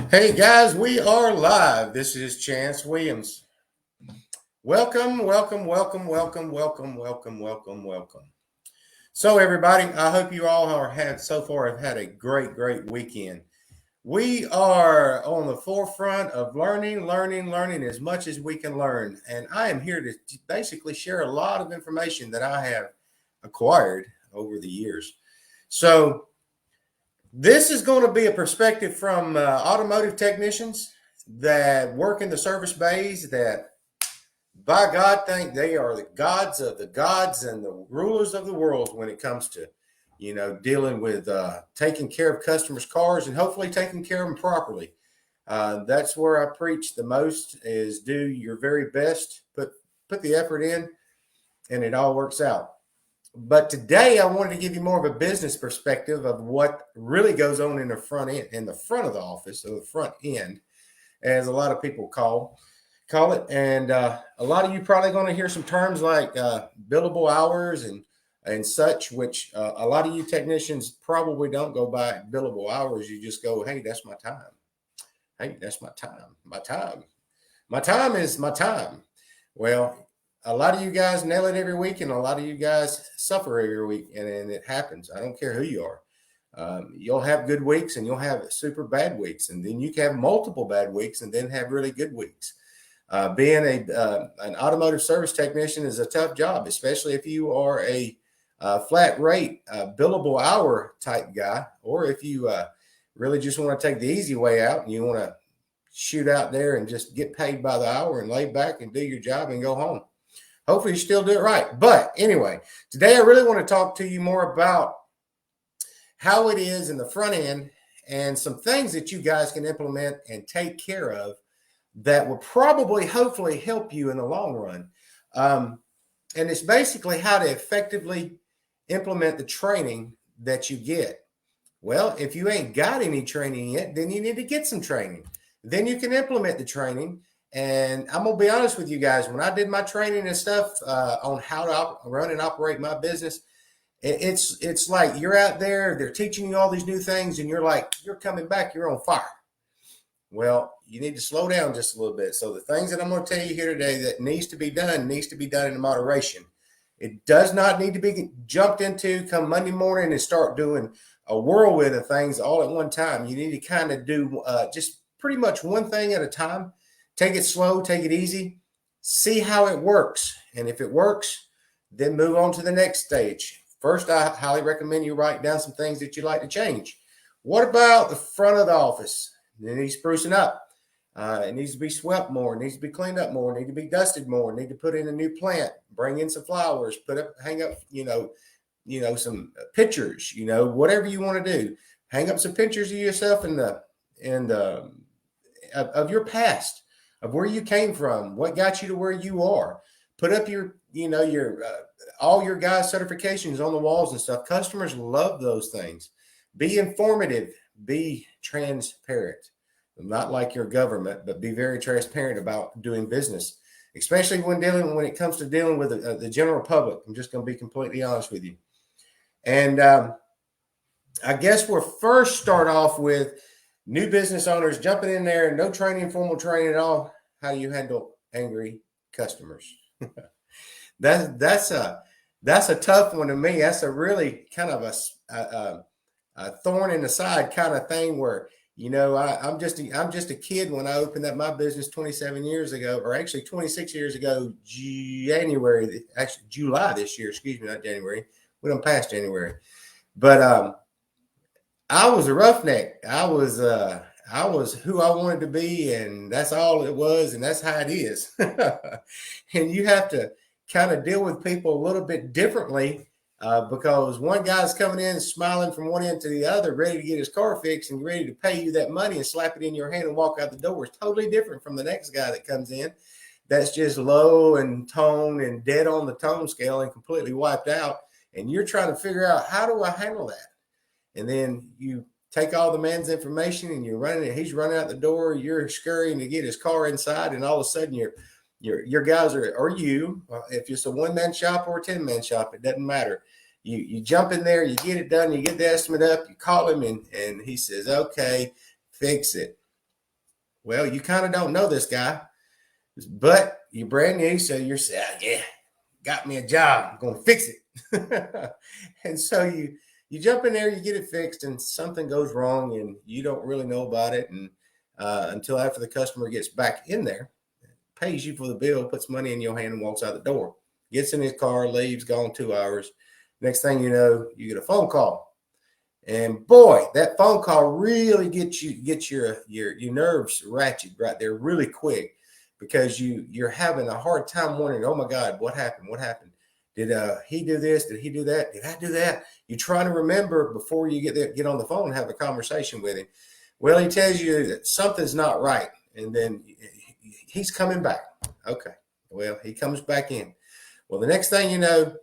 Hey guys, we are live. This is Chance Williams. Welcome, welcome, welcome, welcome, welcome, welcome, welcome, welcome. So everybody, I hope you all have had a great weekend. We are on the forefront of learning as much as we can learn. And I am here to basically share a lot of information that I have acquired over the years. So this is going to be a perspective from automotive technicians that work in the service bays that, by God, think they are the gods and the rulers of the world when it comes to, dealing with taking care of customers' cars and hopefully taking care of them properly. That's where I preach the most: is do your very best, put the effort in, and it all works out. But today I wanted to give you more of a business perspective of what really goes on in the front end, in the front of the office, or the front end, as a lot of people call it. And a lot of you probably going to hear some terms like billable hours and such, which a lot of you technicians probably don't go by billable hours. You just go, hey, that's my time. Hey, that's my time. My time is my time. Well, a lot of you guys nail it every week, and a lot of you guys suffer every week, and it happens. I don't care who you are. You'll have good weeks, and you'll have super bad weeks, and then you can have multiple bad weeks, and then have really good weeks. Being an automotive service technician is a tough job, especially if you are a flat rate billable hour type guy, or if you really just want to take the easy way out and you want to shoot out there and just get paid by the hour and lay back and do your job and go home. Hopefully you still do it right. But anyway, today I really want to talk to you more about how it is in the front end and some things that you guys can implement and take care of that will probably, hopefully, help you in the long run. And it's basically how to effectively implement the training that you get. Well, if you ain't got any training yet, then you need to get some training. Then you can implement the training. And I'm going to be honest with you guys, when I did my training and stuff on how to run and operate my business, it's like you're out there, they're teaching you all these new things, and you're coming back, you're on fire. Well, you need to slow down just a little bit. So the things that I'm going to tell you here today that needs to be done in moderation. It does not need to be jumped into come Monday morning and start doing a whirlwind of things all at one time. You need to kind of do just pretty much one thing at a time. Take it slow, take it easy, see how it works. And if it works, then move on to the next stage. First, I highly recommend you write down some things that you'd like to change. What about the front of the office? It needs sprucing up. It needs to be swept more. It needs to be cleaned up more. It needs to be dusted more. It needs to put in a new plant. Bring in some flowers. Hang up, some pictures. Whatever you want to do. Hang up some pictures of yourself of your past, of where you came from, what got you to where you are. Put up your all your guys' certifications on the walls and stuff. Customers love those things. Be informative. Be transparent. Not like your government, but be very transparent about doing business, especially when it comes to dealing with the general public. I'm just going to be completely honest with you. And I guess we'll first start off with new business owners jumping in there, no training, formal training at all. How do you handle angry customers? That's a tough one to me. That's a really kind of a thorn in the side kind of thing where, I'm just a kid when I opened up my business 27 years ago, or actually 26 years ago, July this year, excuse me, not January. We don't pass January. But I was a roughneck. I was who I wanted to be, and that's all it was, and that's how it is. And you have to kind of deal with people a little bit differently because one guy's coming in smiling from one end to the other, ready to get his car fixed and ready to pay you that money and slap it in your hand and walk out the door. It's totally different from the next guy that comes in that's just low and tone and dead on the tone scale and completely wiped out. And you're trying to figure out, how do I handle that? And then you take all the man's information and he's running out the door, you're scurrying to get his car inside, and all of a sudden your guys if it's a one-man shop or a 10-man shop, it doesn't matter. You jump in there, you get it done, you get the estimate up, you call him, and he says, okay, fix it. Well, you kind of don't know this guy, but you're brand new, so you're saying, yeah, got me a job. I'm going to fix it. And so you jump in there, you get it fixed, and something goes wrong, and you don't really know about it, and until after the customer gets back in there, pays you for the bill, puts money in your hand, and walks out the door. Gets in his car, leaves, gone 2 hours. Next thing you know, you get a phone call. And boy, that phone call really gets your nerves ratchet right there really quick, because you're having a hard time wondering, oh my God, what happened? What happened? Did he do this? Did he do that? Did I do that? You're trying to remember before you get on the phone and have a conversation with him. Well, he tells you that something's not right, and then he's coming back. Okay. Well, he comes back in. Well, the next thing you know,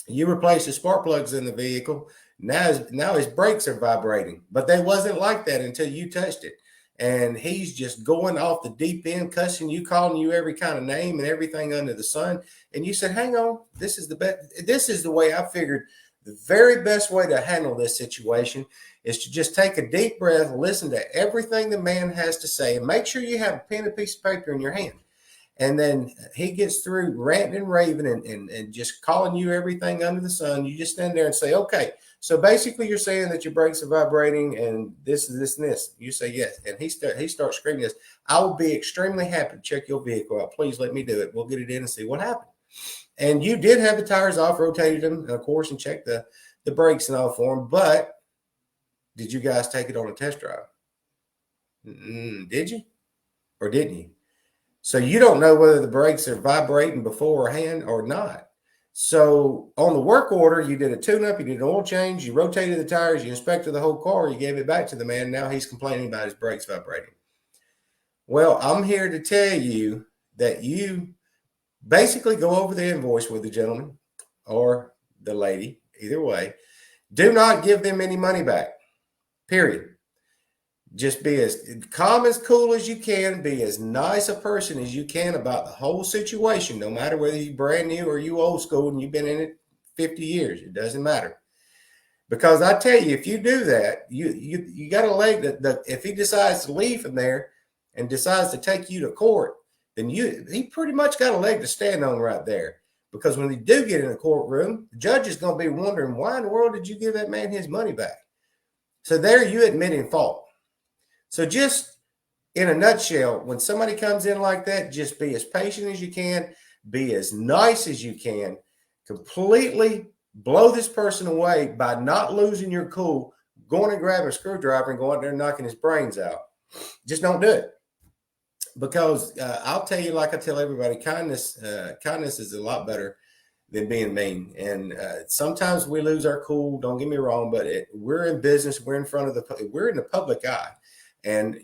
you replace the spark plugs in the vehicle. Now his brakes are vibrating, but they wasn't like that until you touched it. And he's just going off the deep end, cussing you, calling you every kind of name and everything under the sun. And you said, hang on, this is the best. This is the way I figured the very best way to handle this situation is to just take a deep breath, listen to everything the man has to say, and make sure you have a pen and piece of paper in your hand. And then he gets through ranting and raving and just calling you everything under the sun. You just stand there and say, okay, so basically you're saying that your brakes are vibrating and this and this and this. You say yes. And he starts screaming this, I will be extremely happy to check your vehicle out. Please let me do it. We'll get it in and see what happened. And you did have the tires off, rotated them, of course, and checked the brakes and all for them. But did you guys take it on a test drive? Did you? Or didn't you? So you don't know whether the brakes are vibrating beforehand or not. So on the work order, you did a tune-up, you did an oil change, you rotated the tires, you inspected the whole car, you gave it back to the man. Now he's complaining about his brakes vibrating. Well, I'm here to tell you that you basically go over the invoice with the gentleman or the lady, either way. Do not give them any money back, period. Just be as calm, as cool as you can. Be as nice a person as you can about the whole situation, no matter whether you're brand new or you old school and you've been in it 50 years. It doesn't matter. Because I tell you, if you do that, you got a leg that if he decides to leave from there and decides to take you to court, then he pretty much got a leg to stand on right there. Because when you do get in the courtroom, the judge is going to be wondering, why in the world did you give that man his money back? So there you admitting fault. So just in a nutshell, when somebody comes in like that, just be as patient as you can, be as nice as you can, completely blow this person away by not losing your cool, going and grabbing a screwdriver and going out there and knocking his brains out. Just don't do it. Because I'll tell you, like I tell everybody, kindness is a lot better than being mean. And sometimes we lose our cool, don't get me wrong, but we're in business, we're in the public eye. And,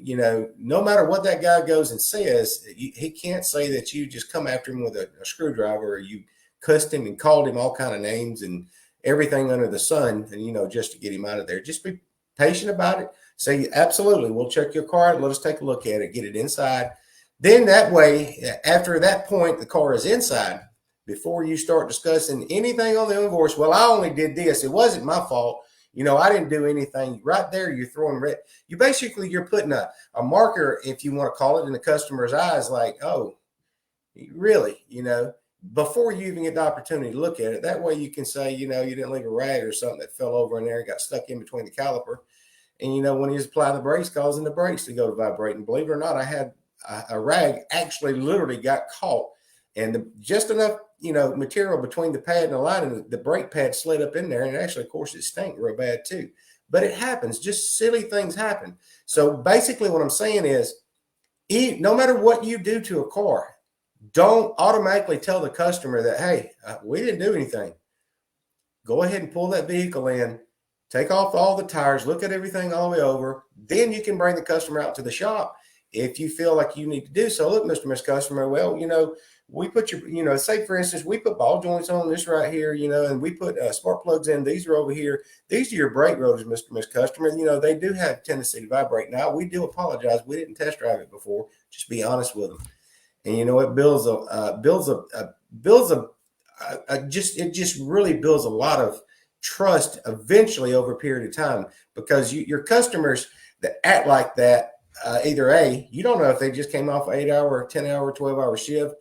no matter what that guy goes and says, he can't say that you just come after him with a screwdriver, or you cussed him and called him all kind of names and everything under the sun, and, just to get him out of there. Just be patient about it. Say, absolutely, we'll check your car out. Let us take a look at it, get it inside. Then that way, after that point, the car is inside. Before you start discussing anything on the invoice, well, I only did this. It wasn't my fault. I didn't do anything. Right there, you're throwing red. You're putting a marker, if you want to call it, in the customer's eyes, like, oh, really, before you even get the opportunity to look at it. That way you can say, you didn't leave a rag or something that fell over in there and got stuck in between the caliper. And, when he was applying the brakes, causing the brakes to go to vibrate. And believe it or not, I had a rag actually literally got caught. And just enough, material between the pad and the line, and the brake pad slid up in there. And actually, of course, it stank real bad too. But it happens. Just silly things happen. So basically what I'm saying is, no matter what you do to a car, don't automatically tell the customer that, hey, we didn't do anything. Go ahead and pull that vehicle in, take off all the tires, look at everything all the way over. Then you can bring the customer out to the shop if you feel like you need to do so. Look, Mr. Miss Customer, well, we put your, say for instance, we put ball joints on this right here, and we put spark plugs in. These are over here. These are your brake rotors, Mr. Miss Customer. They do have a tendency to vibrate. Now, we do apologize. We didn't test drive it before. Just be honest with them. And, it just really builds a lot of trust eventually over a period of time, because your customers that act like that, either A, you don't know if they just came off an 8-hour, 10-hour, 12-hour shift,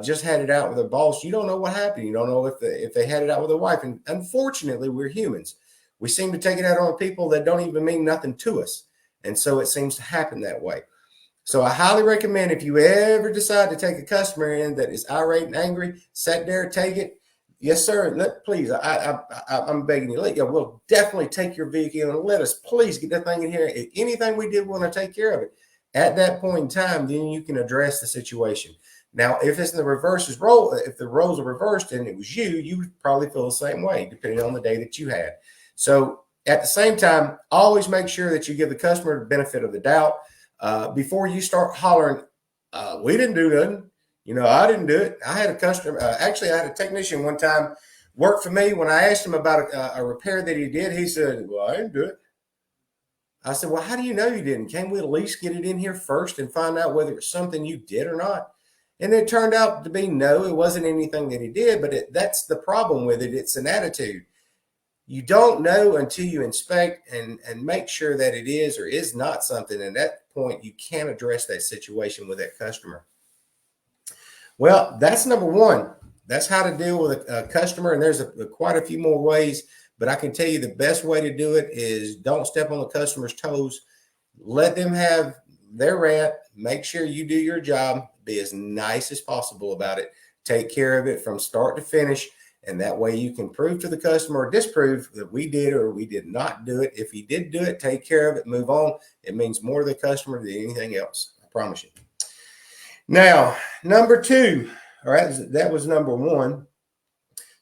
just had it out with their boss. You don't know what happened. You don't know if they had it out with their wife. And unfortunately, we're humans. We seem to take it out on people that don't even mean nothing to us. And so it seems to happen that way. So I highly recommend, if you ever decide to take a customer in that is irate and angry, sit there, take it. Yes, sir. Please, I'm begging you. We'll definitely take your vehicle and let us please get that thing in here. If anything we did, we want to take care of it. At that point in time, then you can address the situation. Now, if it's in the reverse role, if the roles are reversed and it was you would probably feel the same way, depending on the day that you had. So at the same time, always make sure that you give the customer the benefit of the doubt before you start hollering, we didn't do nothing. I didn't do it. I had a customer, actually, I had a technician one time work for me. When I asked him about a repair that he did, he said, well, I didn't do it. I said, well, how do you know you didn't? Can't we at least get it in here first and find out whether it's something you did or not? And it turned out to be no, it wasn't anything that he did, but that's the problem with it. It's an attitude. You don't know until you inspect and make sure that it is or is not something. And at that point, you can't address that situation with that customer. Well, that's number one. That's how to deal with a customer. And there's quite a few more ways, but I can tell you the best way to do it is don't step on the customer's toes. Let them have their rant. Make sure you do your job. Be as nice as possible about it. Take care of it from start to finish. And that way you can prove to the customer or disprove that we did or we did not do it. If he did do it, take care of it, move on. It means more to the customer than anything else. I promise you. Now, number two, all right, that was number one.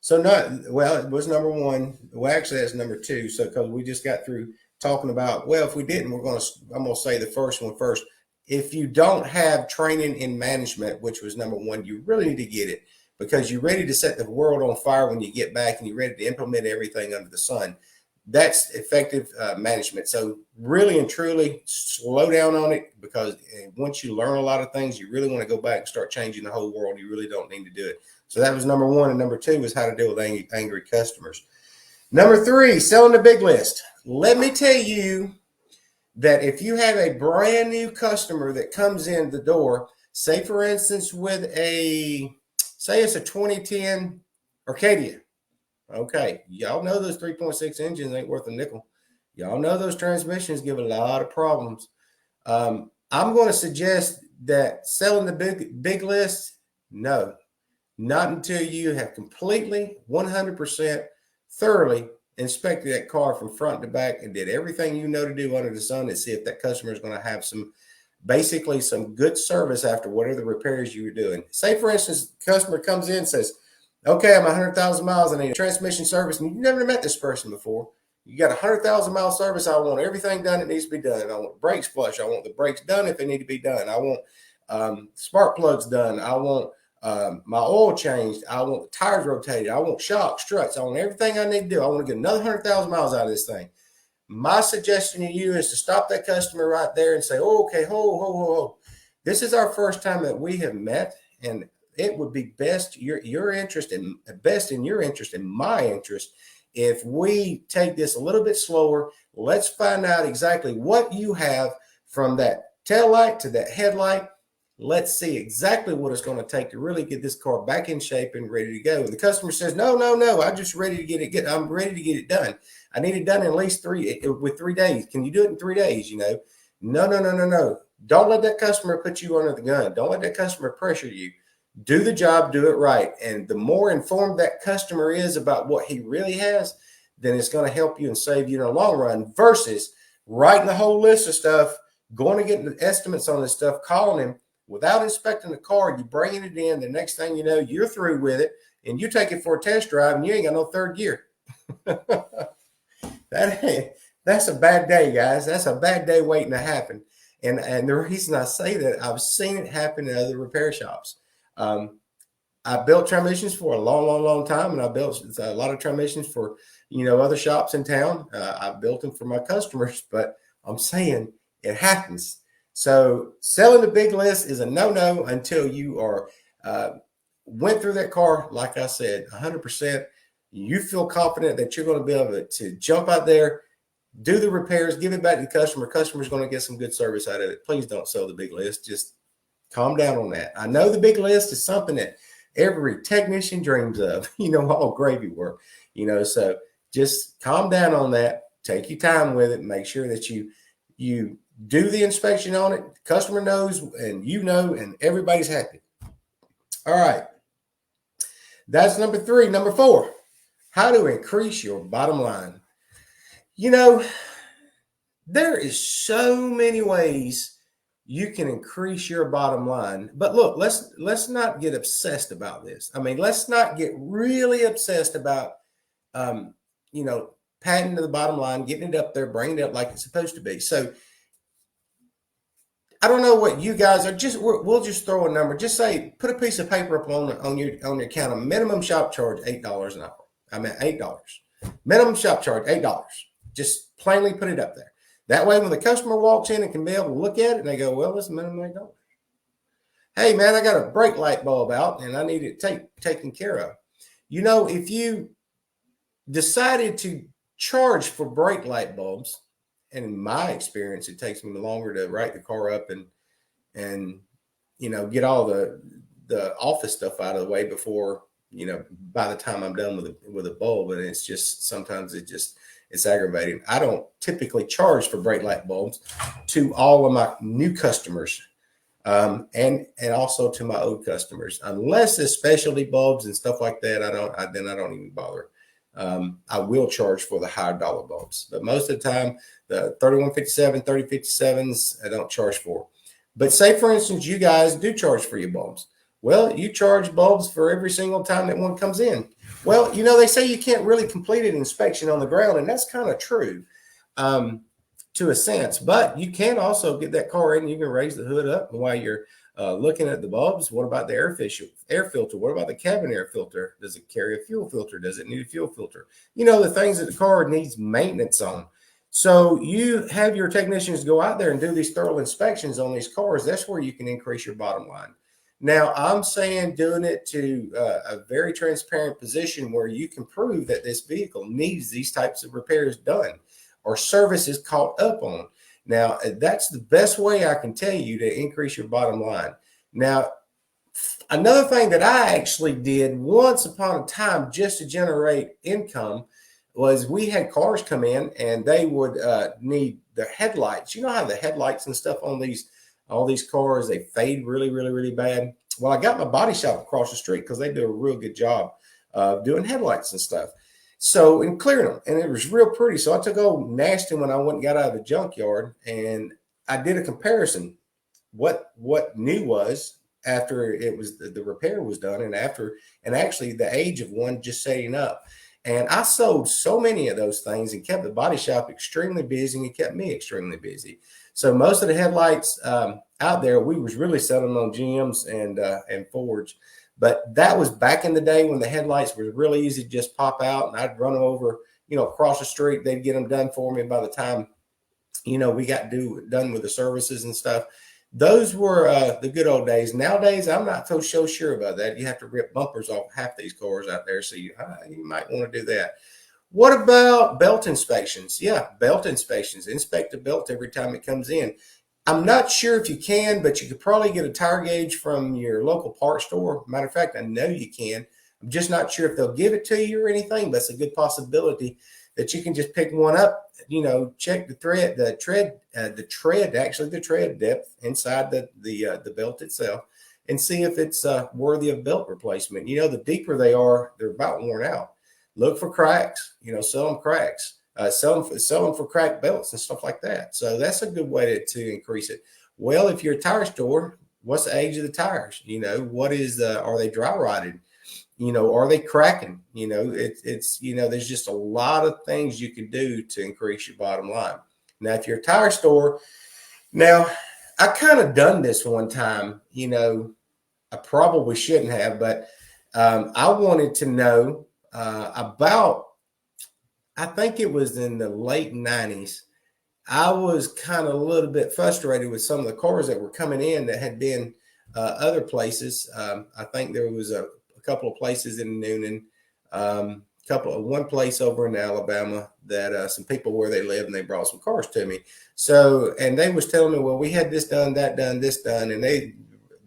So it was number one. Well, actually, that's number two. So because we just got through talking about, well, if we didn't, I'm going to say the first one first. If you don't have training in management, which was number one, you really need to get it because you're ready to set the world on fire when you get back and you're ready to implement everything under the sun. That's effective management. So really and truly slow down on it because once you learn a lot of things, you really want to go back and start changing the whole world. You really don't need to do it. So that was number one. And number two was how to deal with angry customers. Number three, selling the big list. Let me tell you that if you have a brand new customer that comes in the door, say for instance say it's a 2010 Arcadia. Okay, y'all know those 3.6 engines ain't worth a nickel. Y'all know those transmissions give a lot of problems. I'm going to suggest that selling the big list, no, not until you have completely 100% thoroughly inspected that car from front to back and did everything you know to do under the sun and see if that customer is going to have some good service after whatever the repairs you were doing. Say, for instance, the customer comes in and says, okay, I'm 100,000 miles. I need a transmission service. And you've never met this person before. You got 100,000 mile service. I want everything done that needs to be done. I want the brakes flush. I want the brakes done if they need to be done. I want spark plugs done. I want my oil changed. I want the tires rotated. I want shocks, struts. I want everything I need to do. I want to get another 100,000 miles out of this thing. My suggestion to you is to stop that customer right there and say, oh, okay, ho. This is our first time that we have met, and it would be best your interest and best in your interest and my interest if we take this a little bit slower. Let's find out exactly what you have from that tail light to that headlight. Let's see exactly what it's going to take to really get this car back in shape and ready to go. And the customer says, no, I'm just ready to get it. I'm ready to get it done. I need it done in at least 3 days. Can you do it in 3 days? No. Don't let that customer put you under the gun. Don't let that customer pressure you. Do the job, do it right. And the more informed that customer is about what he really has, then it's going to help you and save you in the long run versus writing the whole list of stuff, going to get the estimates on this stuff, calling him without inspecting the car. You bringing it in. The next thing you know, you're through with it and you take it for a test drive and you ain't got no third gear. That's a bad day, guys. That's a bad day waiting to happen. And the reason I say that, I've seen it happen in other repair shops. I built transmissions for a long time, and I built a lot of transmissions for other shops in town. I built them for my customers, but I'm saying it happens. So selling the big list is a no-no until you are went through that car, like I said, 100%. You feel confident that you're going to be able to jump out there, do the repairs, give it back to the customer. Customer's going to get some good service out of it. Please don't sell the big list. Just calm down on that. I know the big list is something that every technician dreams of, all gravy work, so just calm down on that. Take your time with it. Make sure that you do the inspection on it. The customer knows and and everybody's happy. All right. That's number 3. Number 4, how to increase your bottom line. There is so many ways you can increase your bottom line. But look, let's not get obsessed about this. I mean, let's not get really obsessed about, padding to the bottom line, getting it up there, bringing it up like it's supposed to be. So I don't know what you guys are. We'll just throw a number. Just say, put a piece of paper up on your account. A minimum shop charge $8 an hour. I mean $8. Minimum shop charge $8. Just plainly put it up there. That way, when the customer walks in and can be able to look at it, and they go, well, it's minimum $8. Hey, man, I got a brake light bulb out, and I need it taken care of. If you decided to charge for brake light bulbs, and in my experience, it takes me longer to write the car up and get all the office stuff out of the way before, by the time I'm done with a bulb. And it's just, sometimes it's aggravating. I don't typically charge for brake light bulbs to all of my new customers, and also to my old customers, unless it's specialty bulbs and stuff like that. I don't even bother. I will charge for the higher dollar bulbs, but most of the time, the 3157, 3057s, I don't charge for. But say, for instance, you guys do charge for your bulbs. Well, you charge bulbs for every single time that one comes in. Well, they say you can't really complete an inspection on the ground, and that's kind of true to a sense. But you can also get that car in, and you can raise the hood up while you're looking at the bulbs. What about the air filter? What about the cabin air filter? Does it carry a fuel filter? Does it need a fuel filter? The things that the car needs maintenance on. So you have your technicians go out there and do these thorough inspections on these cars. That's where you can increase your bottom line. Now, I'm saying doing it to a very transparent position where you can prove that this vehicle needs these types of repairs done or services caught up on. Now, that's the best way I can tell you to increase your bottom line. Now, another thing that I actually did once upon a time just to generate income was we had cars come in and they would need their headlights. You know how the headlights and stuff on all these cars, they fade really, really, really bad. Well, I got my body shop across the street because they do a real good job of doing headlights and stuff. So, and clearing them, and it was real pretty. So I took old Nasty when I went and got out of the junkyard, and I did a comparison. What new was after it was the repair was done, and actually the age of one just setting up. And I sold so many of those things and kept the body shop extremely busy, and it kept me extremely busy. So most of the headlights out there, we was really selling on GMs and Fords. But that was back in the day when the headlights were really easy to just pop out, and I'd run them over, across the street. They'd get them done for me by the time, we got done with the services and stuff. Those were the good old days. Nowadays, I'm not so sure about that. You have to rip bumpers off half these cars out there, so you might want to do that. What about belt inspections? Yeah, belt inspections. Inspect the belt every time it comes in. I'm not sure if you can, but you could probably get a tire gauge from your local parts store. Matter of fact, I know you can. I'm just not sure if they'll give it to you or anything, but it's a good possibility that you can just pick one up, check the tread depth inside the belt itself and see if it's worthy of belt replacement. The deeper they are, they're about worn out. Look for cracks, sell them cracks. Sell them for cracked belts and stuff like that. So that's a good way to increase it. Well, if you're a tire store, what's the age of the tires? What is are they dry rotted? Are they cracking? It's there's just a lot of things you can do to increase your bottom line. Now, if you're a tire store, now I kind of done this one time. I probably shouldn't have, but I wanted to know about. I think it was in the late 90s. I was kind of a little bit frustrated with some of the cars that were coming in that had been other places. I think there was a couple of places in Noonan one place over in Alabama that some people where they live, and they brought some cars to me. So, and they was telling me, well, we had this done, that done, this done, and they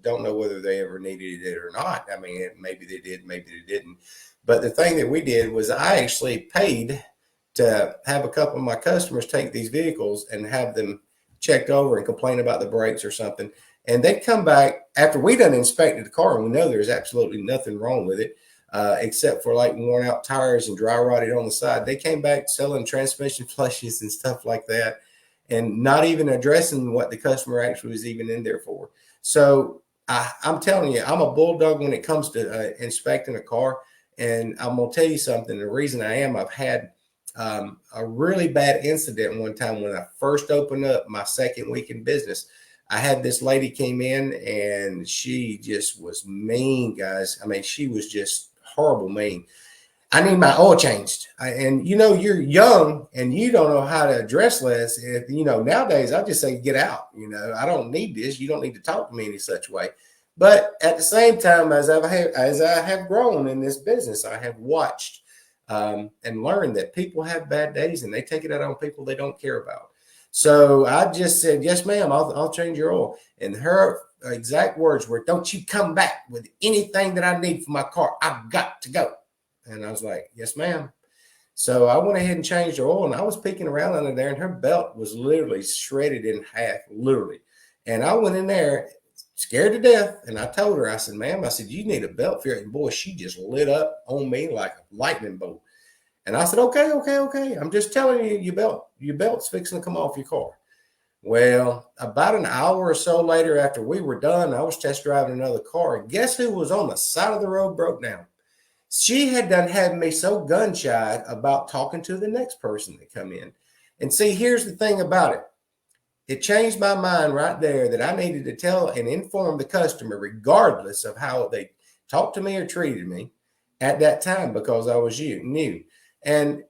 don't know whether they ever needed it or not. I mean, maybe they did, maybe they didn't. But the thing that we did was I actually paid to have a couple of my customers take these vehicles and have them checked over and complain about the brakes or something. And they'd come back after we done inspected the car, and we know there's absolutely nothing wrong with it, except for like worn out tires and dry rotted on the side. They came back selling transmission flushes and stuff like that, and not even addressing what the customer actually was even in there for. So I'm telling you, I'm a bulldog when it comes to inspecting a car. And I'm going to tell you something. The reason I am, I've had a really bad incident one time when I first opened up my second week in business. I had this lady came in, and she just was mean, guys. I mean, she was just horrible mean. I need my oil changed. And you're young and you don't know how to address this. Nowadays I just say, get out. I don't need this. You don't need to talk to me in any such way. But at the same time, as I have grown in this business, I have watched and learned that people have bad days and they take it out on people they don't care about. So I just said, yes, ma'am, I'll change your oil. And her exact words were, don't you come back with anything that I need for my car. I've got to go. And I was like, yes, ma'am. So I went ahead and changed her oil, and I was peeking around under there, and her belt was literally shredded in half, literally. And I went in there scared to death, and I told her, I said, ma'am, I said, you need a belt for it. And boy, she just lit up on me like a lightning bolt. And I said, okay. I'm just telling you, your belt's fixing to come off your car. Well, about an hour or so later after we were done, I was test driving another car. And guess who was on the side of the road broke down? She had done had me so gun shy about talking to the next person that come in. And see, here's the thing about it. It changed my mind right there that I needed to tell and inform the customer, regardless of how they talked to me or treated me at that time, because I was new. And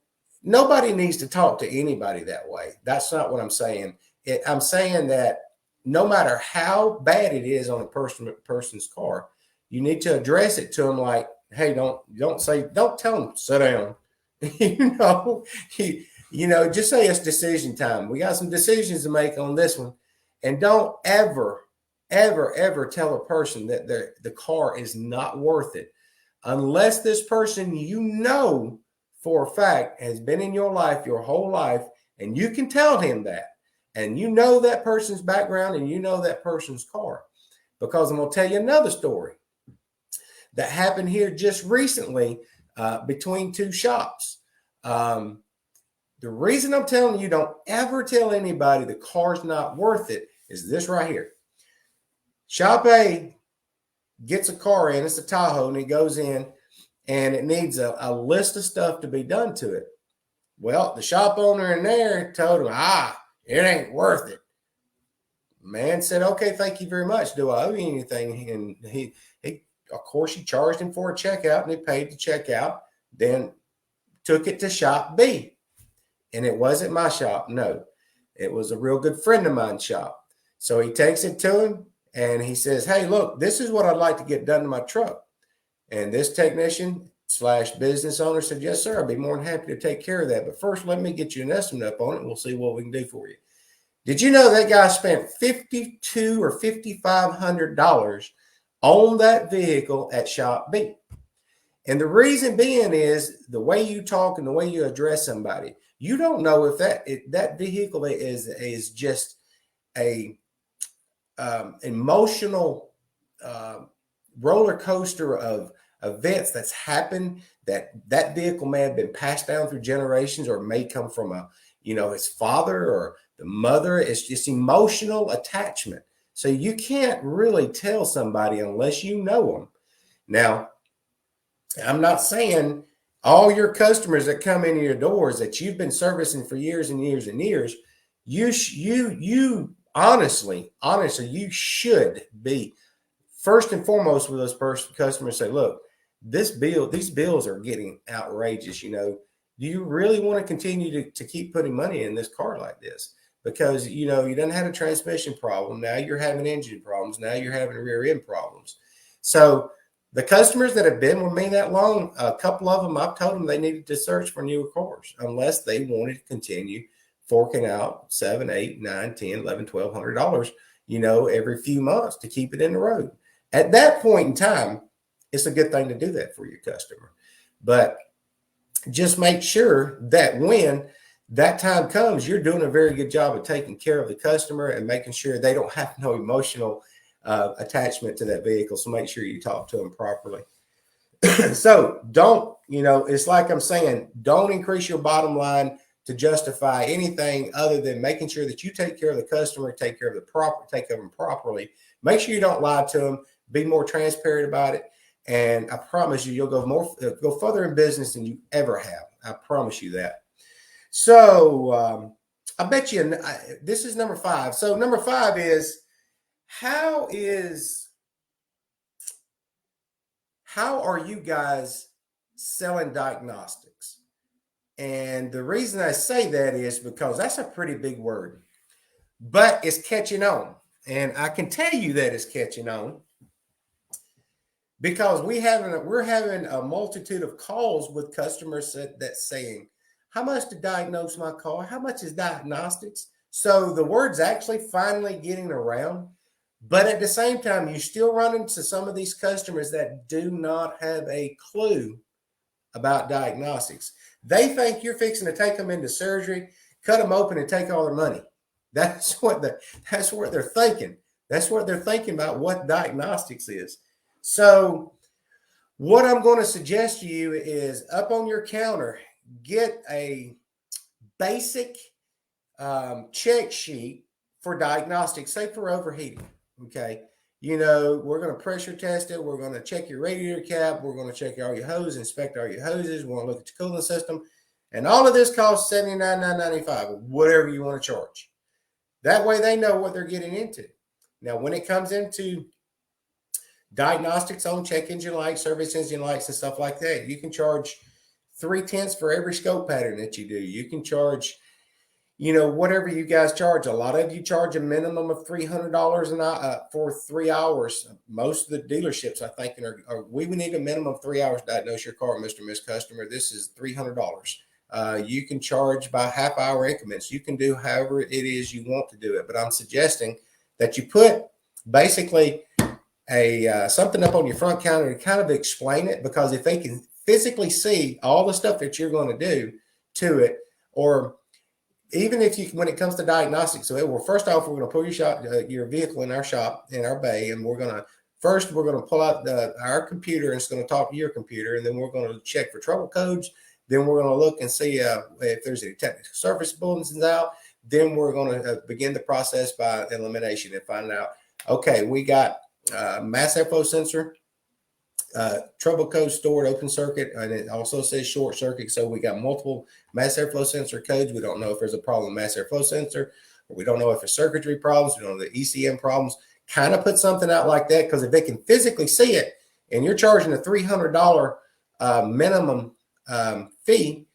nobody needs to talk to anybody that way. That's not what I'm saying. I'm saying that no matter how bad it is on a person's car, you need to address it to them like, hey, don't tell them sit down. Just say it's decision time. We got some decisions to make on this one. And don't ever tell a person that the car is not worth it unless this person for a fact has been in your life your whole life, and you can tell him that, and that person's background, and that person's car. Because I'm going to tell you another story that happened here just recently between two shops. The reason I'm telling you don't ever tell anybody the car's not worth it is this right here. Shop A gets a car in, it's a Tahoe, and he goes in, and it needs a list of stuff to be done to it. Well, the shop owner in there told him, it ain't worth it. Man said, okay, thank you very much. Do I owe you anything? And he of course, he charged him for a checkout, and he paid the checkout, then took it to shop B. And it wasn't my shop. No, it was a real good friend of mine's shop. So he takes it to him, and he says, hey, look, this is what I'd like to get done to my truck. And this technician / business owner said, yes, sir, I'd be more than happy to take care of that. But first, let me get you an estimate up on it, and we'll see what we can do for you. Did you know that guy spent $5,200 or $5,500 on that vehicle at shop B? And the reason being is the way you talk and the way you address somebody. You don't know if that vehicle is just a emotional roller coaster of events that's happened, that vehicle may have been passed down through generations, or may come from his father or the mother. It's just emotional attachment. So you can't really tell somebody unless you know them. Now, I'm not saying all your customers that come into your doors that you've been servicing for years and years and years, you honestly, you should be first and foremost with those customers. Say, look, these bills are getting outrageous. Do you really want to continue to keep putting money in this car like this? Because, you done had a transmission problem. Now you're having engine problems. Now you're having rear end problems. So The customers that have been with me that long, a couple of them, I've told them they needed to search for newer cars unless they wanted to continue forking out $7, $8, $9, $10, $11, $1,200, every few months to keep it in the road. At that point in time, it's a good thing to do that for your customer. But just make sure that when that time comes, you're doing a very good job of taking care of the customer and making sure they don't have no emotional attachment to that vehicle. So make sure you talk to them properly. So don't, it's like I'm saying, don't increase your bottom line to justify anything other than making sure that you take care of the customer, take care of them properly. Make sure you don't lie to them. Be more transparent about it. And I promise you, you'll go further in business than you ever have. I promise you that. So I bet you this is number 5. So number 5 is how are you guys selling diagnostics? And the reason I say that is because that's a pretty big word, but it's catching on. And I can tell you that it's catching on because we're having a multitude of calls with customers that's saying, how much to diagnose my car? How much is diagnostics? So the word's actually finally getting around. But at the same time, you still run into some of these customers that do not have a clue about diagnostics. They think you're fixing to take them into surgery, cut them open, and take all their money. That's what they're thinking. That's what they're thinking about what diagnostics is. So what I'm going to suggest to you is up on your counter, get a basic check sheet for diagnostics, say for overheating. Okay. We're going to pressure test it. We're going to check your radiator cap. We're going to check all your hoses, inspect all your hoses. We're going to look at your cooling system. And all of this costs $79,995, whatever you want to charge. That way they know what they're getting into. Now, when it comes into diagnostics on check engine lights, service engine lights, and stuff like that, you can charge 3/10 for every scope pattern that you do. You can charge, whatever you guys charge. A lot of you charge a minimum of $300 for 3 hours. Most of the dealerships, I think, we would need a minimum of 3 hours to diagnose your car, Mr. and Miss Customer. This is $300. You can charge by half-hour increments. You can do however it is you want to do it. But I'm suggesting that you put basically something up on your front counter to kind of explain it, because if they can physically see all the stuff that you're going to do to it, or even when it comes to diagnostics, first off, we're going to pull your vehicle in our shop, in our bay, and we're going to pull out our computer, and it's going to talk to your computer, and then we're going to check for trouble codes. Then we're going to look and see if there's any technical service bulletins out. Then we're going to begin the process by elimination and find out, okay, we got mass airflow sensor, trouble code stored open circuit, and it also says short circuit. So we got multiple mass airflow sensor codes. We don't know if there's a problem with mass airflow sensor, or we don't know if it's circuitry problems. We don't know the ECM problems. Kind of put something out like that, because if they can physically see it and you're charging a $300 minimum fee,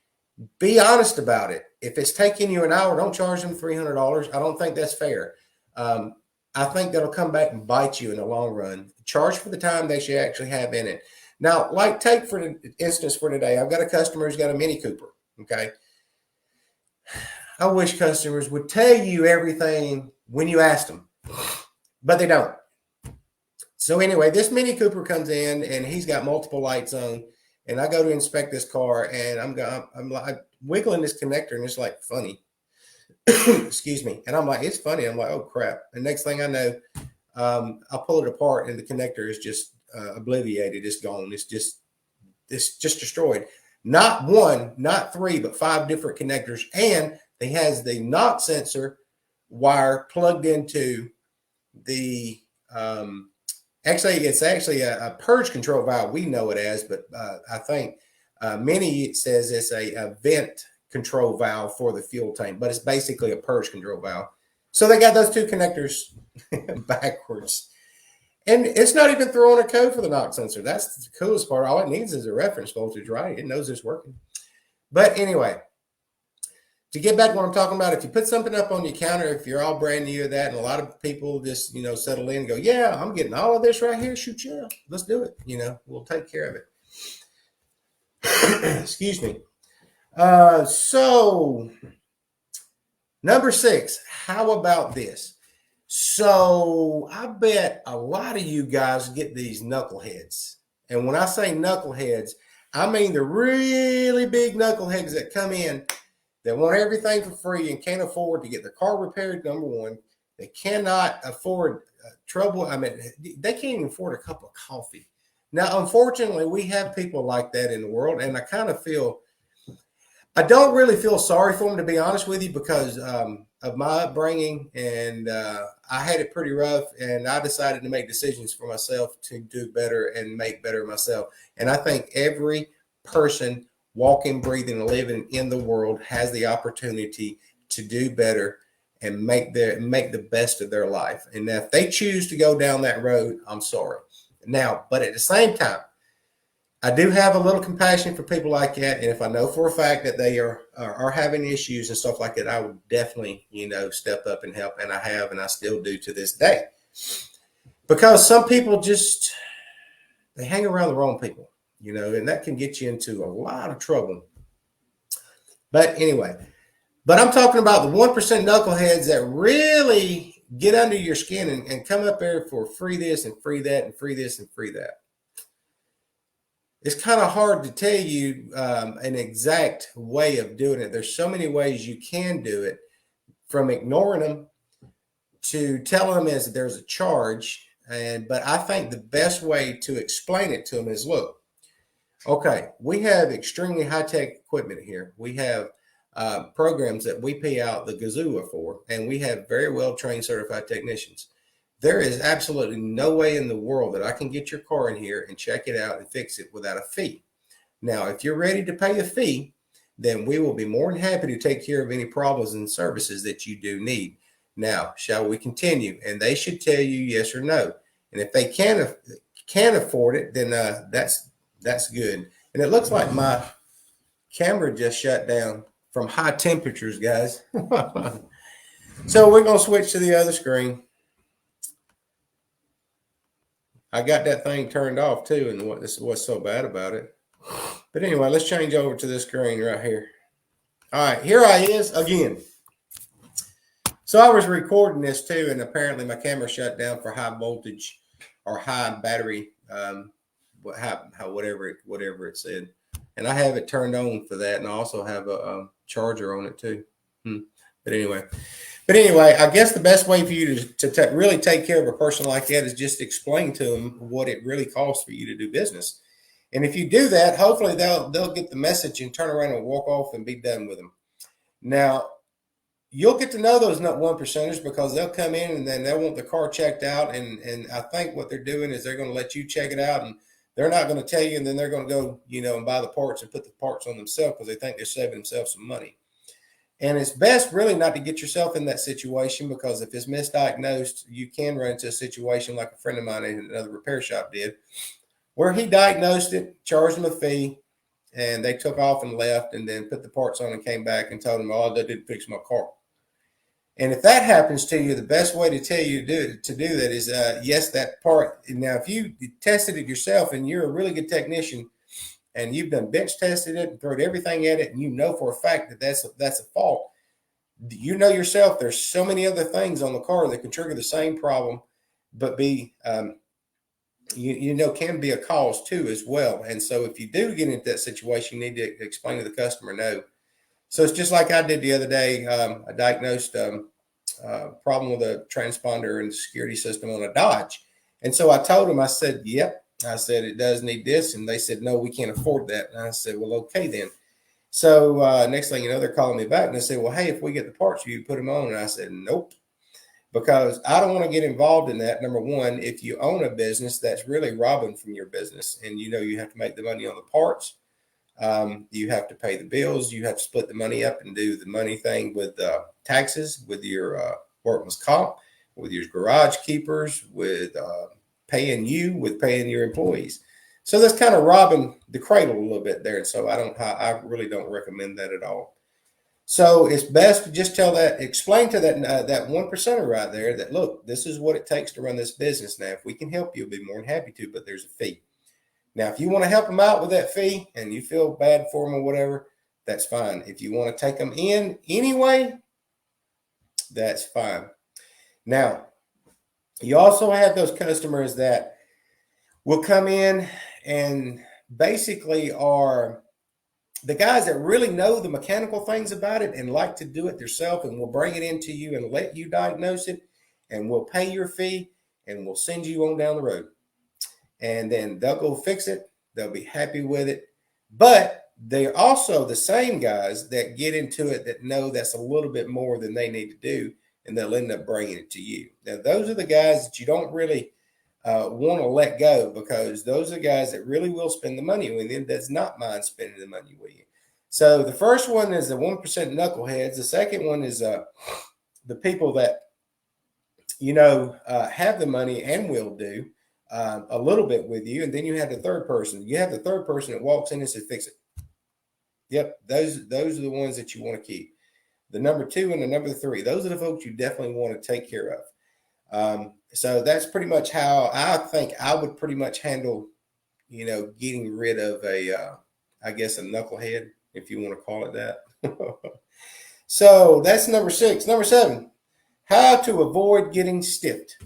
be honest about it. If it's taking you an hour, don't charge them $300. I don't think that's fair. I think that'll come back and bite you in the long run. Charge for the time they should actually have in it. Now, take for instance for today, I've got a customer who's got a Mini Cooper. Okay. I wish customers would tell you everything when you ask them, but they don't. So anyway, this Mini Cooper comes in and he's got multiple lights on, and I go to inspect this car, and I'm like wiggling this connector, and it's like funny. Excuse me. And I'm like, it's funny. I'm like, oh crap. And next thing I know, I pull it apart, and the connector is just obliterated. It's gone. It's just destroyed. Not one, not three, but 5 different connectors. And it has the knock sensor wire plugged into the, it's actually a purge control valve. We know it as, but I think it says it's a vent control valve for the fuel tank, but it's basically a purge control valve. So they got those 2 connectors backwards. And it's not even throwing a code for the knock sensor. That's the coolest part. All it needs is a reference voltage, right? It knows it's working. But anyway, to get back to what I'm talking about, if you put something up on your counter, if you're all brand new to that, and a lot of people just, settle in and go, yeah, I'm getting all of this right here. Shoot, yeah, let's do it. We'll take care of it. Excuse me. So number 6, how about this? So I bet a lot of you guys get these knuckleheads. And when I say knuckleheads, I mean the really big knuckleheads that come in that want everything for free and can't afford to get their car repaired, number one. They cannot afford trouble. I mean, they can't even afford a cup of coffee. Now, unfortunately, we have people like that in the world, and I don't really feel sorry for them, to be honest with you, because of my upbringing, and I had it pretty rough, and I decided to make decisions for myself to do better and make better myself. And I think every person walking, breathing, and living in the world has the opportunity to do better and make the best of their life. And if they choose to go down that road, I'm sorry. Now, but at the same time, I do have a little compassion for people like that, and if I know for a fact that they are having issues and stuff like that, I would definitely, step up and help, and I have, and I still do to this day. Because some people they hang around the wrong people, and that can get you into a lot of trouble. But anyway, I'm talking about the 1% knuckleheads that really get under your skin and come up there for free this and free that and free this and free that. It's kind of hard to tell you an exact way of doing it. There's so many ways you can do it, from ignoring them to telling them there's a charge. But I think the best way to explain it to them is, look, okay, we have extremely high-tech equipment here. We have programs that we pay out the gazoo for, and we have very well-trained certified technicians. There is absolutely no way in the world that I can get your car in here and check it out and fix it without a fee. Now, if you're ready to pay a fee, then we will be more than happy to take care of any problems and services that you do need. Now, shall we continue? And they should tell you yes or no. And if they can't afford it, then that's good. And it looks like my camera just shut down from high temperatures, guys. So we're going to switch to the other screen. I got that thing turned off too, and what's so bad about it. But anyway, let's change over to this screen right here. All right, here I is again. So I was recording this too, and apparently my camera shut down for high voltage or high battery, whatever it said. And I have it turned on for that, and I also have a charger on it too. But anyway, I guess the best way for you to really take care of a person like that is just explain to them what it really costs for you to do business. And if you do that, hopefully they'll get the message and turn around and walk off and be done with them. Now, you'll get to know those not 1%ers, because they'll come in and then they'll want the car checked out. And I think what they're doing is they're going to let you check it out, and they're not going to tell you, and then they're going to go, and buy the parts and put the parts on themselves because they think they're saving themselves some money. And it's best really not to get yourself in that situation, because if it's misdiagnosed, you can run into a situation like a friend of mine in another repair shop did, where he diagnosed it, charged them a fee, and they took off and left, and then put the parts on and came back and told them, all they did fix my car. And if that happens to you, the best way to tell you to do that is, yes, that part. Now, if you tested it yourself and you're a really good technician, and you've done bench tested it and thrown everything at it, and you know for a fact that that's a fault, yourself, there's so many other things on the car that can trigger the same problem, but can be a cause too as well. And so if you do get into that situation, you need to explain to the customer no. So it's just like I did the other day. I diagnosed a problem with a transponder in the security system on a Dodge. And so I told them, I said, yep. I said, it does need this. And they said, no, we can't afford that. And I said, well, okay then. So next thing you know, they're calling me back and they said, well, hey, if we get the parts, you put them on. And I said, nope, because I don't want to get involved in that. Number one, if you own a business, that's really robbing from your business. And you have to make the money on the parts. You have to pay the bills. You have to split the money up and do the money thing with taxes, with your workman's comp, with your garage keepers, with paying your employees. So that's kind of robbing the cradle a little bit there. And so I really don't recommend that at all. So it's best to just explain to that 1%er right there that, look, this is what it takes to run this business. Now, if we can help you, we'll be more than happy to, but there's a fee. Now, if you want to help them out with that fee and you feel bad for them or whatever, that's fine. If you want to take them in anyway, that's fine. Now, you also have those customers that will come in and basically are the guys that really know the mechanical things about it and like to do it themselves, and will bring it into you and let you diagnose it, and will pay your fee and will send you on down the road. And then they'll go fix it. They'll be happy with it. But they're also the same guys that get into it that know that's a little bit more than they need to do, and they'll end up bringing it to you. Now, those are the guys that you don't really want to let go, because those are the guys that really will spend the money with you and does not mind spending the money with you. So the first one is the 1% knuckleheads. The second one is the people that, have the money and will do a little bit with you. And then you have the third person. You have the third person that walks in and says, fix it. Yep, those are the ones that you want to keep. The number 2 and the number 3, those are the folks you definitely want to take care of. So that's pretty much how I think I would pretty much handle, getting rid of a knucklehead, if you want to call it that. So that's number 6. Number 7, how to avoid getting stiffed.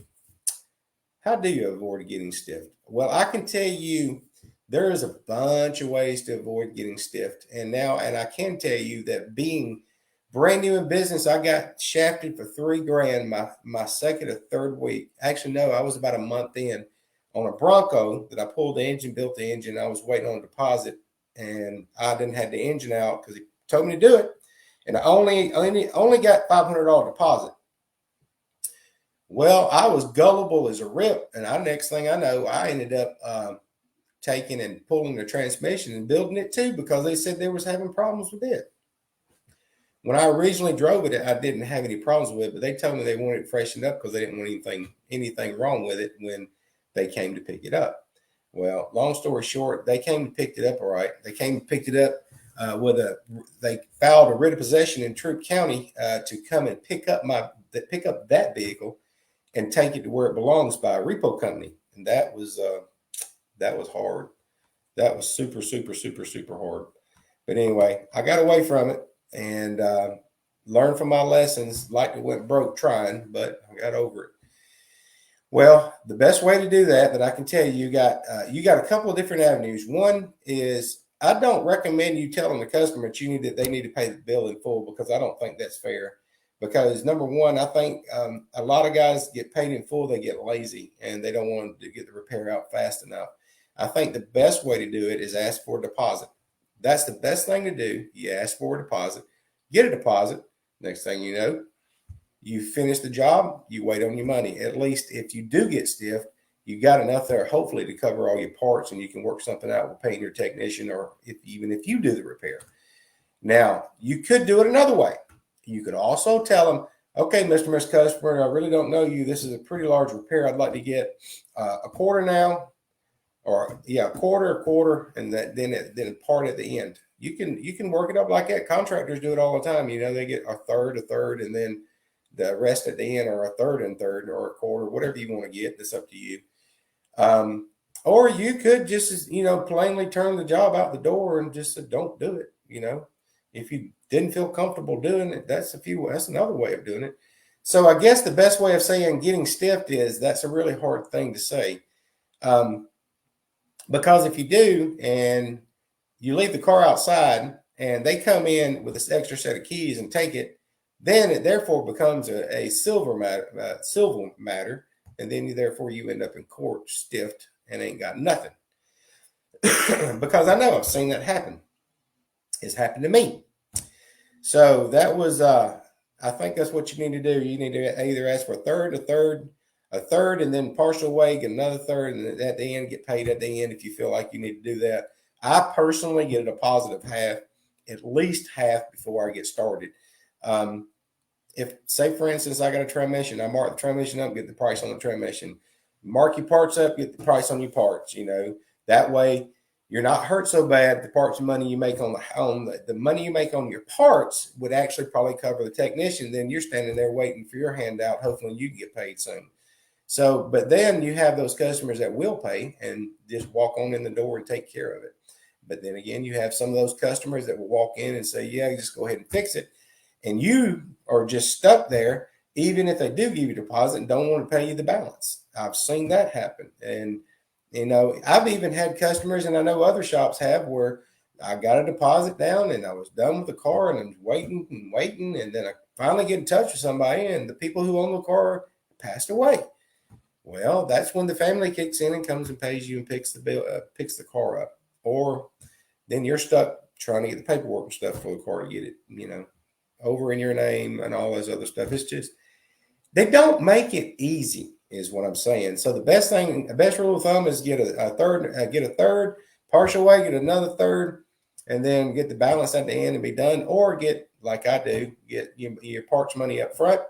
How do you avoid getting stiffed? Well, I can tell you there is a bunch of ways to avoid getting stiffed. And I can tell you that being brand new in business, I got shafted for $3,000 my second or third week. Actually, no, I was about a month in on a Bronco that I pulled the engine, built the engine. I was waiting on a deposit, and I didn't have the engine out because he told me to do it. And I only got $500 deposit. Well, I was gullible as a rip, and next thing I know, I ended up taking and pulling the transmission and building it too, because they said they was having problems with it. When I originally drove it, I didn't have any problems with it, but they told me they wanted it freshened up because they didn't want anything wrong with it when they came to pick it up. Well, long story short, they came and picked it up all right. They came and picked it up they filed a writ of possession in Troup County to come and pick up that vehicle and take it to where it belongs by a repo company. And that was hard. That was super, super, super, super hard. But anyway, I got away from it and learned from my lessons. Like it went broke trying, but I got over it. Well, the best way to do that I can tell you, you got a couple of different avenues. One is, I don't recommend you telling the customer that they need to pay the bill in full, because I don't think that's fair. Because number one, I think a lot of guys get paid in full, they get lazy and they don't want to get the repair out fast enough. I think the best way to do it is ask for a deposit. That's the best thing to do. You ask for a deposit, get a deposit. Next thing you know, you finish the job, you wait on your money. At least if you do get stiff, you got enough there hopefully to cover all your parts, and you can work something out with paying your technician, or even if you do the repair. Now, you could do it another way. You could also tell them, okay, Mr. Miss Customer, I really don't know you. This is a pretty large repair. I'd like to get a quarter now, or a quarter, and then part at the end. You can work it up like that. Contractors do it all the time. They get a third, and then the rest at the end, or a third and third, or a quarter, whatever you want to get. That's up to you. Or you could just, plainly turn the job out the door and just say, don't do it. If you didn't feel comfortable doing it, that's another way of doing it. So I guess the best way of saying getting stiffed is, that's a really hard thing to say. Because if you do, and you leave the car outside and they come in with this extra set of keys and take it, then it therefore becomes a civil matter. And then therefore you end up in court stiffed and ain't got nothing. Because I know I've seen that happen. It's happened to me. So that was, I think that's what you need to do. You need to either ask for a third, and then partial wage, another third, and at the end, get paid at the end if you feel like you need to do that. I personally get a deposit of half, at least half, before I get started. If, say, for instance, I got a transmission, I mark the transmission up, get the price on the transmission. Mark your parts up, get the price on your parts. That way you're not hurt so bad. The parts money you make on the money you make on your parts would actually probably cover the technician. Then you're standing there waiting for your handout. Hopefully you get paid soon. So, but then you have those customers that will pay and just walk on in the door and take care of it. But then again, you have some of those customers that will walk in and say, yeah, just go ahead and fix it. And you are just stuck there, even if they do give you a deposit and don't want to pay you the balance. I've seen that happen. And, I've even had customers, and I know other shops have, where I got a deposit down and I was done with the car and I'm waiting and waiting. And then I finally get in touch with somebody, and the people who own the car passed away. Well, that's when the family kicks in and comes and pays you and picks the car up. Or then you're stuck trying to get the paperwork and stuff for the car to get it, over in your name and all this other stuff. It's just, they don't make it easy, is what I'm saying. So the best rule of thumb is get a third partial way, get another third, and then get the balance at the end and be done. Or get, like I do, get your parts money up front,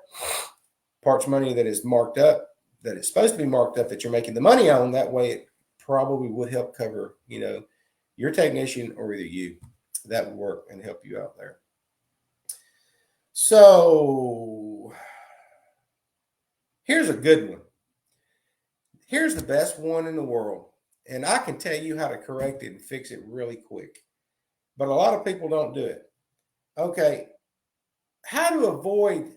parts money that is marked up, that it's supposed to be marked up, that you're making the money on. That way it probably would help cover, your technician or either you. That would work and help you out there. So here's a good one. Here's the best one in the world. And I can tell you how to correct it and fix it really quick. But a lot of people don't do it. Okay. How to avoid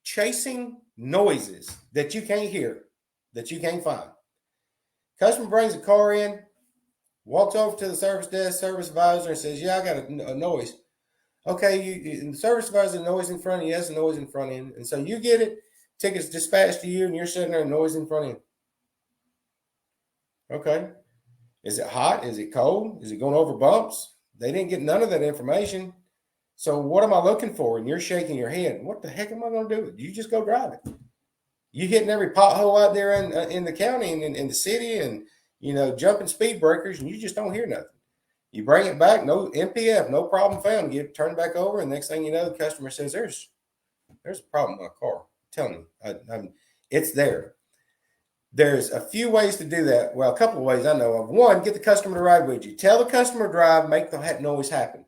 chasing noises that you can't hear, that you can't find. Customer brings a car in, walks over to the service desk, service advisor, and says, yeah, I got a noise. Okay, the service advisor, noise in front of you. Yes, a noise in front of you. And so you get it, tickets dispatched to you, and you're sitting there, noise in front of you. Okay. Is it hot? Is it cold? Is it going over bumps? They didn't get none of that information. So what am I looking for? And you're shaking your head. What the heck am I going to do? You just go drive it. You hitting every pothole out there in the county and in the city, and jumping speed breakers, and you just don't hear nothing. You bring it back, no MPF, no problem found. You turn it back over, and next thing you know, the customer says, "There's a problem with my car." Tell me, it's there. There's a few ways to do that. Well, a couple of ways I know of. One, get the customer to ride with you. Tell the customer to drive, make the noise happen.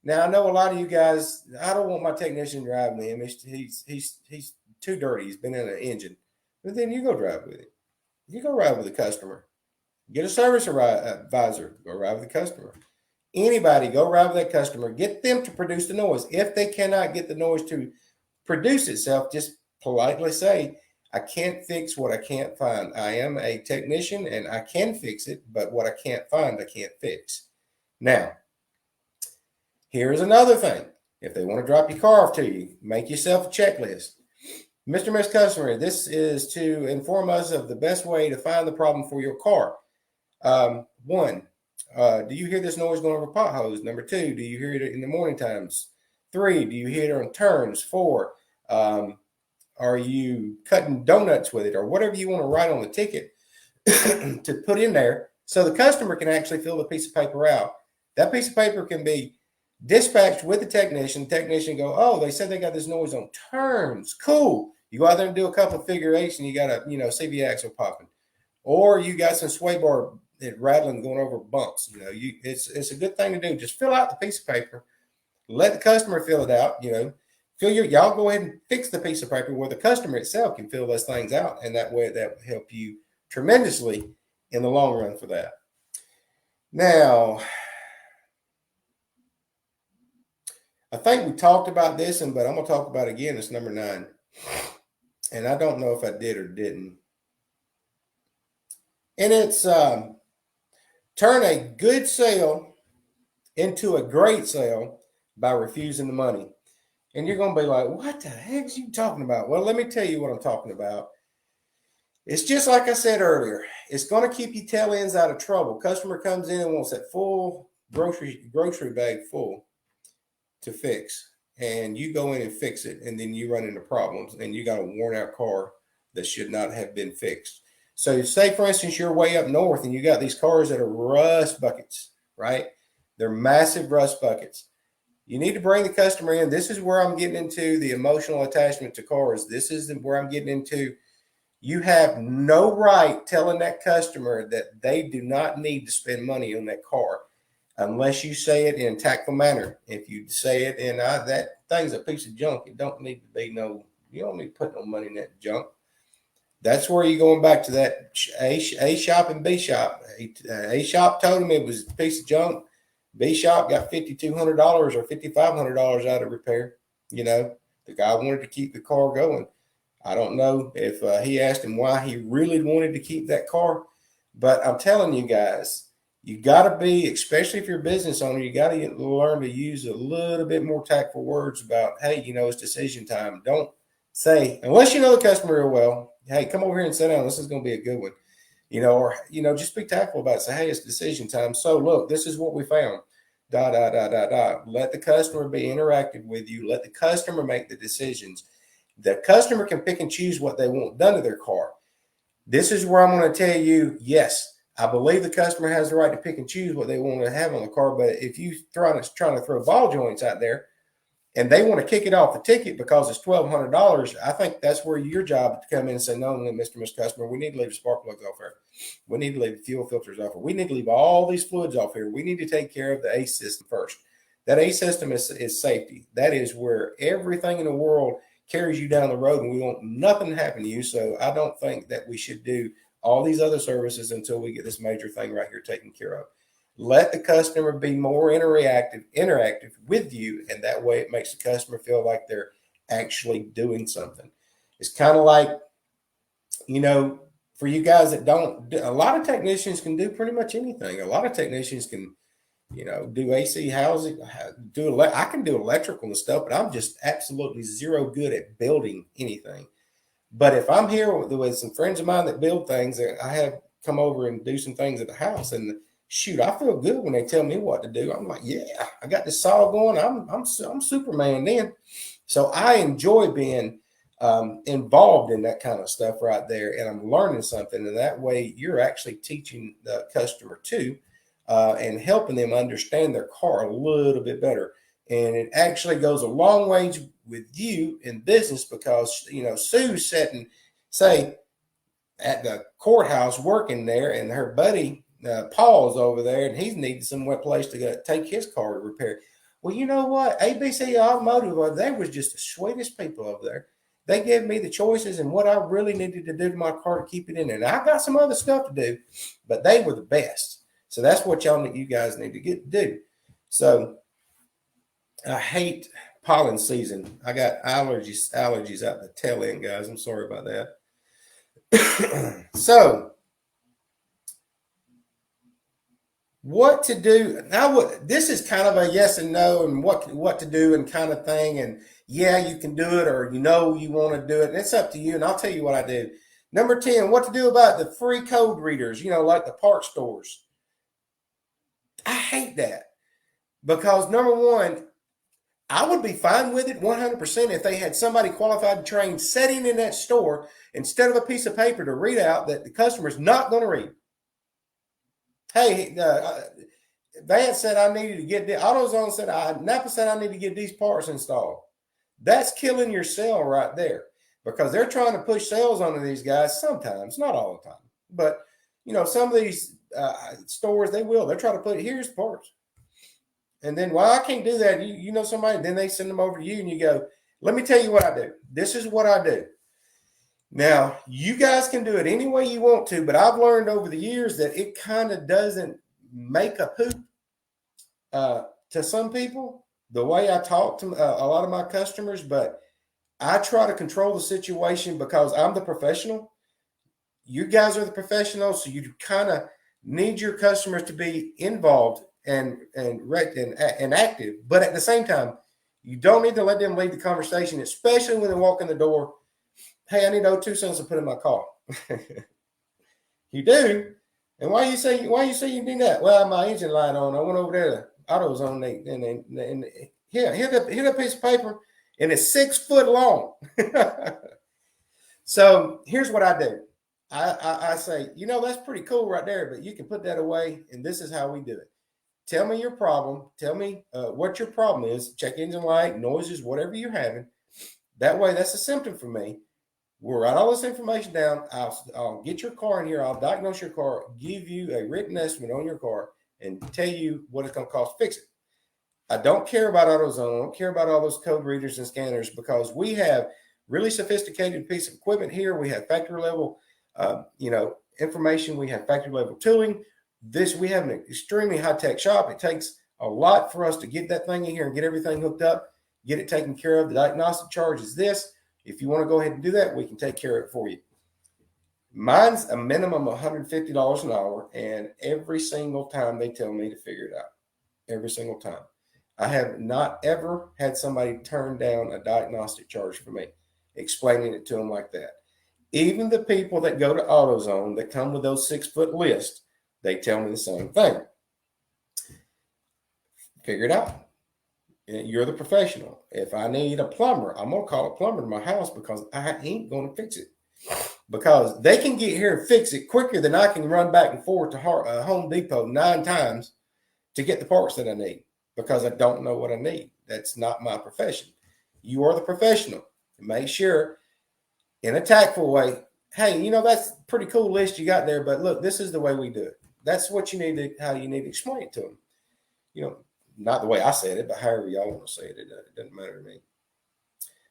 Now, I know a lot of you guys, I don't want my technician to drive with him. He's too dirty. He's been in an engine. But then you go drive with him. You go ride with the customer. Get a service advisor. Go ride with the customer. Anybody, go ride with that customer. Get them to produce the noise. If they cannot get the noise to produce itself, just politely say, I can't fix what I can't find. I am a technician and I can fix it, but what I can't find, I can't fix. Now, here's another thing. If they want to drop your car off to you, make yourself a checklist. Mr. and Ms. Customer, this is to inform us of the best way to find the problem for your car. 1, do you hear this noise going over potholes? Number 2, do you hear it in the morning times? 3, do you hear it on turns? 4, are you cutting donuts with it, or whatever you want to write on the ticket to put in there so the customer can actually fill the piece of paper out. That piece of paper can be dispatched with the technician. The technician go, oh, they said they got this noise on turns. Cool. You go out there and do a couple of figure eights, and you got a CV axle popping, or you got some sway bar rattling going over bumps. It's a good thing to do. Just fill out the piece of paper, let the customer fill it out. Y'all go ahead and fix the piece of paper where the customer itself can fill those things out, and that way that will help you tremendously in the long run for that. Now, I think we talked about this, but I'm going to talk about it again. It's number 9. And I don't know if I did or didn't. And it's turn a good sale into a great sale by refusing the money. And you're going to be like, what the heck is you talking about? Well, let me tell you what I'm talking about. It's just like I said earlier. It's going to keep you tail ends out of trouble. Customer comes in and wants that full grocery bag full to fix. And you go in and fix it, and then you run into problems, and you got a worn out car that should not have been fixed. So say, for instance, you're way up north and you got these cars that are rust buckets, right? They're massive rust buckets. You need to bring the customer in. This is where I'm getting into the emotional attachment to cars. This is where I'm getting into, You have no right telling that customer that they do not need to spend money on that car unless you say it in a tactful manner. If you say it in that thing's a piece of junk, it don't need to be you don't need to put no money in that junk. That's where you're going back to that A shop and B shop. A shop told him it was a piece of junk. B shop got $5,200 or $5,500 out of repair. The guy wanted to keep the car going. I don't know if he asked him why he really wanted to keep that car, but I'm telling you guys, you got to be, especially if you're a business owner, you got to learn to use a little bit more tactful words about, hey, it's decision time. Don't say, unless you know the customer real well, hey, come over here and sit down. This is going to be a good one. Or just be tactful about it. Say, hey, it's decision time. So look, this is what we found. Let the customer be interactive with you. Let the customer make the decisions. The customer can pick and choose what they want done to their car. This is where I'm going to tell you, yes, I believe the customer has the right to pick and choose what they want to have on the car. But if you trying to throw ball joints out there and they want to kick it off the ticket because it's $1,200, I think that's where your job to come in and say, no, Mr. Customer, we need to leave the spark plugs off here. We need to leave the fuel filters off here. We need to leave all these fluids off here. We need to take care of the ACE system first. That ACE system is safety. That is where everything in the world carries you down the road, and we want nothing to happen to you. So I don't think that we should do all these other services until we get this major thing right here taken care of. Let the customer be more interactive with you, and that way it makes the customer feel like they're actually doing something. It's kind of like, for you guys that don't, a lot of technicians can do pretty much anything. A lot of technicians can, do AC housing, I can do electrical and stuff, but I'm just absolutely zero good at building anything. But if I'm here with some friends of mine that build things, I have come over and do some things at the house, and shoot, I feel good when they tell me what to do. I'm like, yeah, I got this saw going. I'm Superman then. So I enjoy being involved in that kind of stuff right there, and I'm learning something. And that way, you're actually teaching the customer too, and helping them understand their car a little bit better. And it actually goes a long ways with you in business because, Sue's sitting, say, at the courthouse working there, and her buddy Paul's over there, and he's needing somewhere place to go take his car to repair. Well, you know what? ABC Automotive, they was just the sweetest people over there. They gave me the choices and what I really needed to do to my car to keep it in there. And I got some other stuff to do, but they were the best. So that's what you guys need to get to do. So I hate pollen season. I got allergies out the tail end, guys. I'm sorry about that. So what to do now? This is kind of a yes and no, and what to do and kind of thing. And yeah, you can do it, or you want to do it. And it's up to you. And I'll tell you what I do. Number 10, what to do about the free code readers? Like the parts stores. I hate that because number one, I would be fine with it 100% if they had somebody qualified and trained sitting in that store instead of a piece of paper to read out that the customer's not going to read. Hey, Vance said I needed to get the AutoZone said Napa said I need to get these parts installed. That's killing your sale right there because they're trying to push sales onto these guys sometimes, not all the time. But some of these stores they're trying to put here's the parts. And then, I can't do that. You know somebody, then they send them over to you and you go, let me tell you what I do. This is what I do. Now, you guys can do it any way you want to, but I've learned over the years that it kind of doesn't make a poop to some people, the way I talk to a lot of my customers, but I try to control the situation because I'm the professional. You guys are the professionals, so you kind of need your customers to be involved and active, but at the same time, you don't need to let them lead the conversation, especially when they walk in the door. Hey, I need 2 cents to put in my car. You do, and why you say you do that? Well, my engine light on. I went over there to AutoZone and hit a piece of paper, and it's 6 foot long. So here's what I do. I say, that's pretty cool right there, but you can put that away, and this is how we do it. Tell me your problem. Tell me what your problem is. Check engine light, noises, whatever you're having. That way, that's a symptom for me. We'll write all this information down. I'll get your car in here. I'll diagnose your car, give you a written estimate on your car, and tell you what it's going to cost to fix it. I don't care about AutoZone. I don't care about all those code readers and scanners, because we have really sophisticated piece of equipment here. We have factory level, information. We have factory level tooling. We have an extremely high tech shop. It takes a lot for us to get that thing in here and get everything hooked up, get it taken care of. The diagnostic charge is this. If you want to go ahead and do that, we can take care of it for you. Mine's a minimum of $150 an hour, and every single time they tell me to figure it out. Every single time. I have not ever had somebody turn down a diagnostic charge for me, explaining it to them like that. Even the people that go to AutoZone that come with those 6-foot lists, they tell me the same thing. Figure it out. You're the professional. If I need a plumber, I'm going to call a plumber to my house, because I ain't going to fix it. Because they can get here and fix it quicker than I can run back and forth to Home Depot 9 times to get the parts that I need, because I don't know what I need. That's not my profession. You are the professional. Make sure, in a tactful way, hey, that's a pretty cool list you got there, but look, this is the way we do it. That's what you need to, how you need to explain it to them. Not the way I said it, but however y'all want to say it, it doesn't matter to me.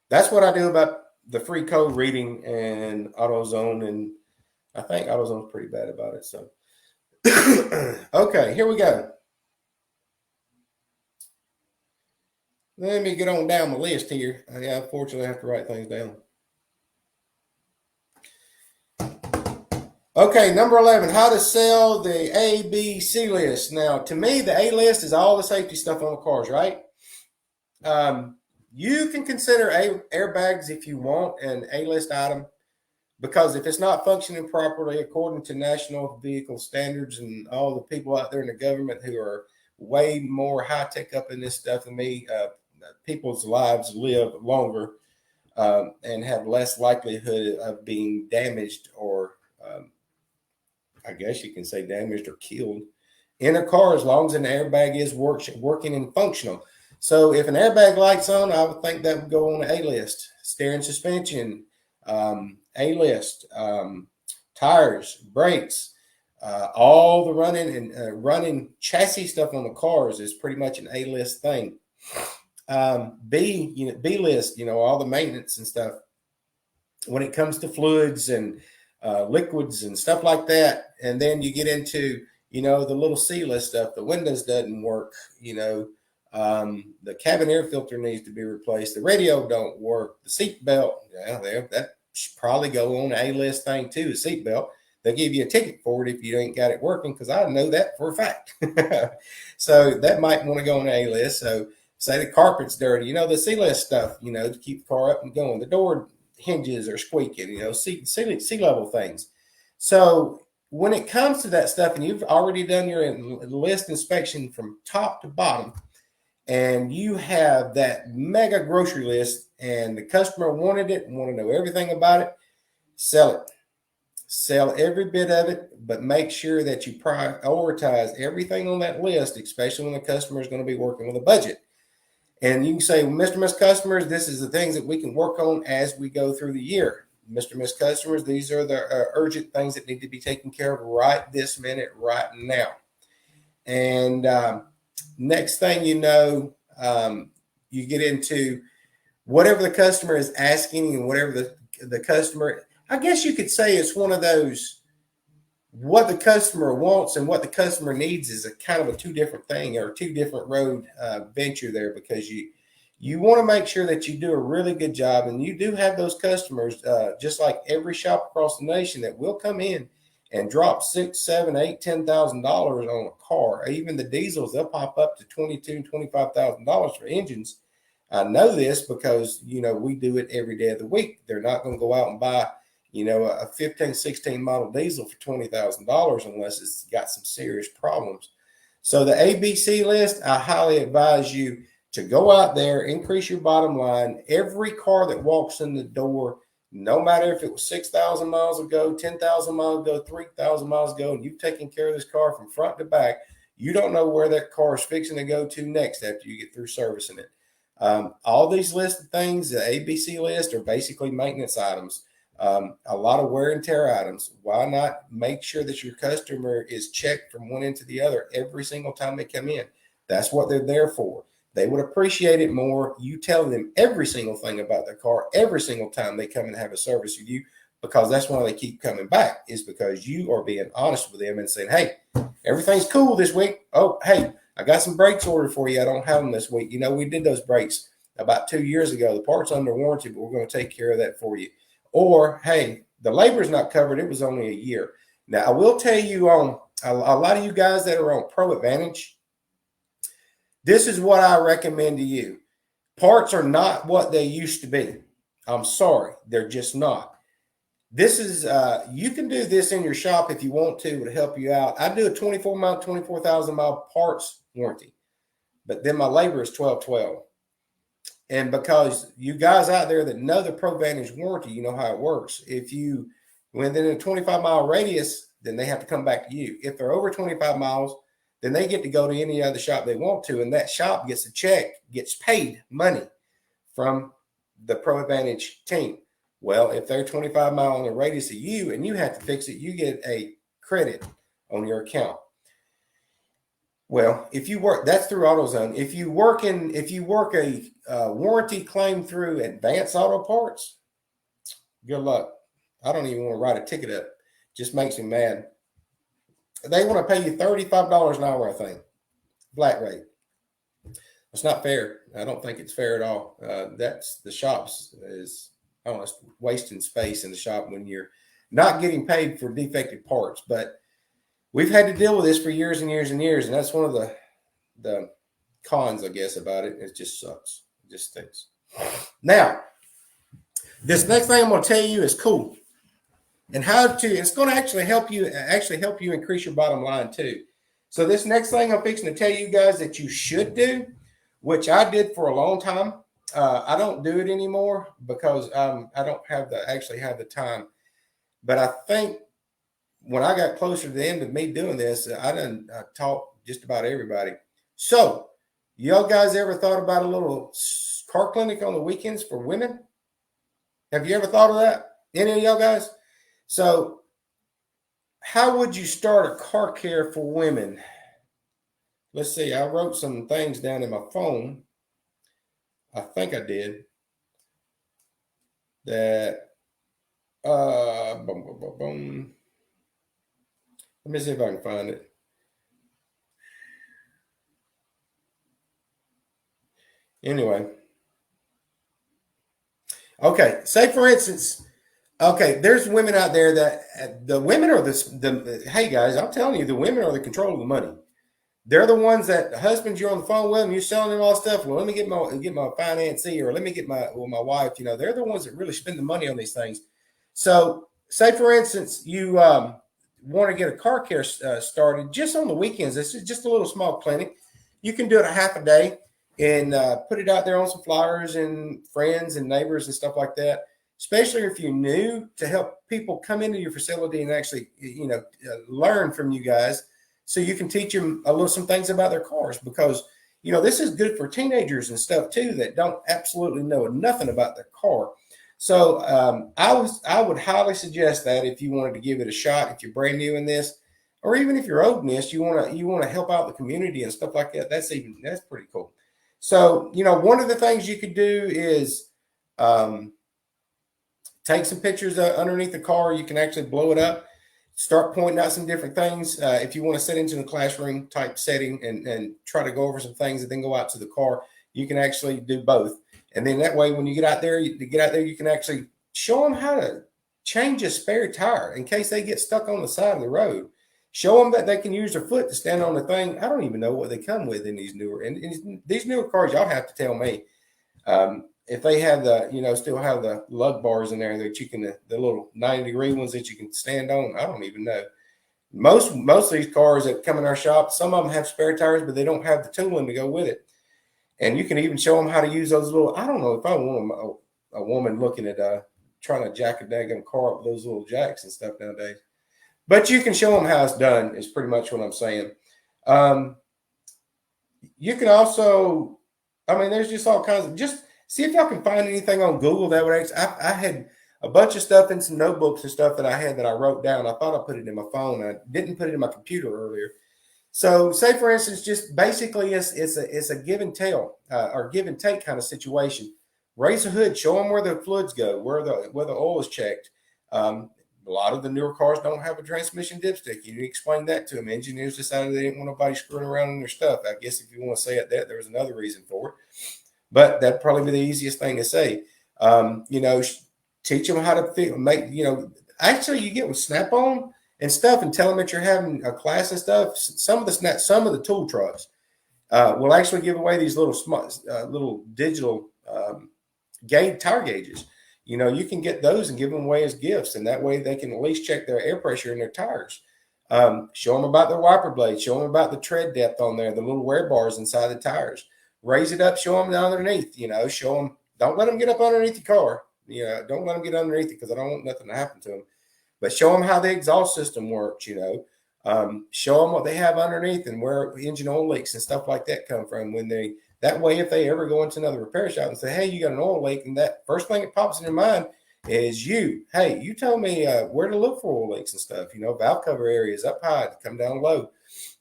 That's what I do about the free code reading and AutoZone, and I think AutoZone's pretty bad about it. So, okay, here we go. Let me get on down the list here. Unfortunately, I have to write things down. Okay, number 11, how to sell the A, B, C list. Now, to me, the A list is all the safety stuff on the cars, right? You can consider airbags if you want an A list item, because if it's not functioning properly according to national vehicle standards and all the people out there in the government who are way more high tech up in this stuff than me, people's lives live longer and have less likelihood of being damaged or I guess you can say damaged or killed in a car, as long as an airbag is working and functional. So if an airbag light's on, I would think that would go on the A list. Steering suspension, A list, tires, brakes, all the running and running chassis stuff on the cars is pretty much an A list thing. B list, all the maintenance and stuff. When it comes to fluids and liquids and stuff like that, and then you get into the little C list stuff. The windows doesn't work, the cabin air filter needs to be replaced, the radio don't work, the seat belt, that should probably go on the A list thing too. The seat belt, they'll give you a ticket for it if you ain't got it working, because I know that for a fact. So that might want to go on the A list. So say the carpet's dirty, the C list stuff, to keep the car up and going. The door hinges are squeaking, sea level things. So when it comes to that stuff, and you've already done your list inspection from top to bottom, and you have that mega grocery list, and the customer wanted it and want to know everything about it, sell it. Sell every bit of it, but make sure that you prioritize everything on that list, especially when the customer is going to be working with a budget. And you can say, well, Mr. Miss Customers, this is the things that we can work on as we go through the year. Mr. Miss Customers, these are the urgent things that need to be taken care of right this minute, right now. And next thing you know, you get into whatever the customer is asking, and whatever the customer, I guess you could say it's one of those, what the customer wants and what the customer needs is a kind of a two different thing, or two different road venture there, because you want to make sure that you do a really good job. And you do have those customers, just like every shop across the nation, that will come in and drop $6,000, $7,000, $8,000, $10,000 on a car. Even the diesels, they'll pop up to $22,000, $25,000 for engines. I know this because we do it every day of the week. They're not going to go out and buy a 15, 16 model diesel for $20,000 unless it's got some serious problems. So the ABC list, I highly advise you to go out there, increase your bottom line. Every car that walks in the door, no matter if it was 6,000 miles ago, 10,000 miles ago, 3,000 miles ago, and you've taken care of this car from front to back, you don't know where that car is fixing to go to next after you get through servicing it. All these listed things, the ABC list, are basically maintenance items. A lot of wear and tear items. Why not make sure that your customer is checked from one end to the other every single time they come in? That's what they're there for. They would appreciate it more you telling them every single thing about their car every single time they come and have a service with you, because that's why they keep coming back, is because you are being honest with them and saying, hey, everything's cool this week. Oh, hey, I got some brakes ordered for you. I don't have them this week. You know, we did those brakes about 2 years ago. The part's under warranty, but we're going to take care of that for you. Or, hey, the labor's not covered. It was only a year. Now, I will tell you, on a lot of you guys that are on Pro Advantage, this is what I recommend to you. Parts are not what they used to be. I'm sorry. They're just not. This is, you can do this in your shop if you want to help you out. I do a 24,000 mile parts warranty, but then my labor is 1212. And because you guys out there that know the Pro Advantage warranty, you know how it works. If you, within a 25-mile radius, then they have to come back to you. If they're over 25 miles, then they get to go to any other shop they want to, and that shop gets a check, gets paid money from the Pro Advantage team. Well, if they're 25 mile in the radius of you and you have to fix it, you get a credit on your account. Well, if you work, that's through AutoZone. If you work a warranty claim through Advanced Auto Parts, good luck. I don't even want to write a ticket up. Just makes me mad. They want to pay you $35 an hour, I think. Flat rate. It's not fair. I don't think it's fair at all. That's the shops is, I don't know, it's wasting space in the shop when you're not getting paid for defective parts. But we've had to deal with this for years and years and years, and that's one of the cons, I guess, about it. It just sucks. It just stinks. Now, this next thing I'm going to tell you is cool, and it's going to actually help you increase your bottom line too. So this next thing I'm fixing to tell you guys that you should do, which I did for a long time. I don't do it anymore because I don't have the time. But I think when I got closer to the end of me doing this, I taught just about everybody. So, y'all guys ever thought about a little car clinic on the weekends for women? Have you ever thought of that? Any of y'all guys? So, how would you start a car care for women? Let's see. I wrote some things down in my phone. I think I did. That, let me see if I can find it. Anyway. Okay. Say, for instance, okay, there's women out there that the women are hey guys, I'm telling you, the women are the control of the money. They're the ones that the husbands you're on the phone with and you're selling them all stuff. Well, let me get my financee, or let me get my wife. You know, they're the ones that really spend the money on these things. So, say for instance, you want to get a car care started just on the weekends. This is just a little small clinic. You can do it a half a day and put it out there on some flyers and friends and neighbors and stuff like that. Especially if you're new, to help people come into your facility and actually, learn from you guys. So you can teach them some things about their cars, because, this is good for teenagers and stuff too that don't absolutely know nothing about their car. So I would highly suggest that if you wanted to give it a shot, if you're brand new in this, or even if you're old in this, you want to help out the community and stuff like that. That's pretty cool. So, one of the things you could do is take some pictures underneath the car. You can actually blow it up. Start pointing out some different things. If you want to set into the classroom type setting and try to go over some things and then go out to the car, you can actually do both. And then that way, when you get out there, you can actually show them how to change a spare tire in case they get stuck on the side of the road. Show them that they can use their foot to stand on the thing. I don't even know what they come with in these newer cars. Y'all have to tell me. If they have still have the lug bars in there that you can, the little 90-degree ones that you can stand on. I don't even know. Most of these cars that come in our shop, some of them have spare tires, but they don't have the tooling to go with it. And you can even show them how to use those little, I don't know if I want a woman looking at trying to jack a daggone car up with those little jacks and stuff nowadays. But you can show them how it's done, is pretty much what I'm saying. You can also, there's just all kinds of, just see if y'all can find anything on Google that would actually, I had a bunch of stuff in some notebooks and stuff that I had that I wrote down. I thought I put it in my phone. I didn't put it in my computer earlier. So, say for instance, just basically it's a give and tell or give and take kind of situation. Raise the hood, show them where the fluids go, where the oil is checked. A lot of the newer cars don't have a transmission dipstick. You need to explain that to them. Engineers decided they didn't want nobody screwing around in their stuff. I guess if you want to say it that, there was another reason for it. But that'd probably be the easiest thing to say. Teach them how to make, actually you get with Snap-on and stuff and tell them that you're having a class and stuff. Some of the tool trucks will actually give away these little little digital tire gauges. You can get those and give them away as gifts, and that way they can at least check their air pressure in their tires. Show them about their wiper blades. Show them about the tread depth on there, the little wear bars inside the tires. Raise it up. Show them down underneath. Show them. Don't let them get up underneath the car. Don't let them get underneath it because I don't want nothing to happen to them. But show them how the exhaust system works. Show them what they have underneath and where engine oil leaks and stuff like that come from. That way, if they ever go into another repair shop and say, "Hey, you got an oil leak," and that first thing that pops in their mind is hey, you tell me where to look for oil leaks and stuff. Valve cover areas up high, come down low.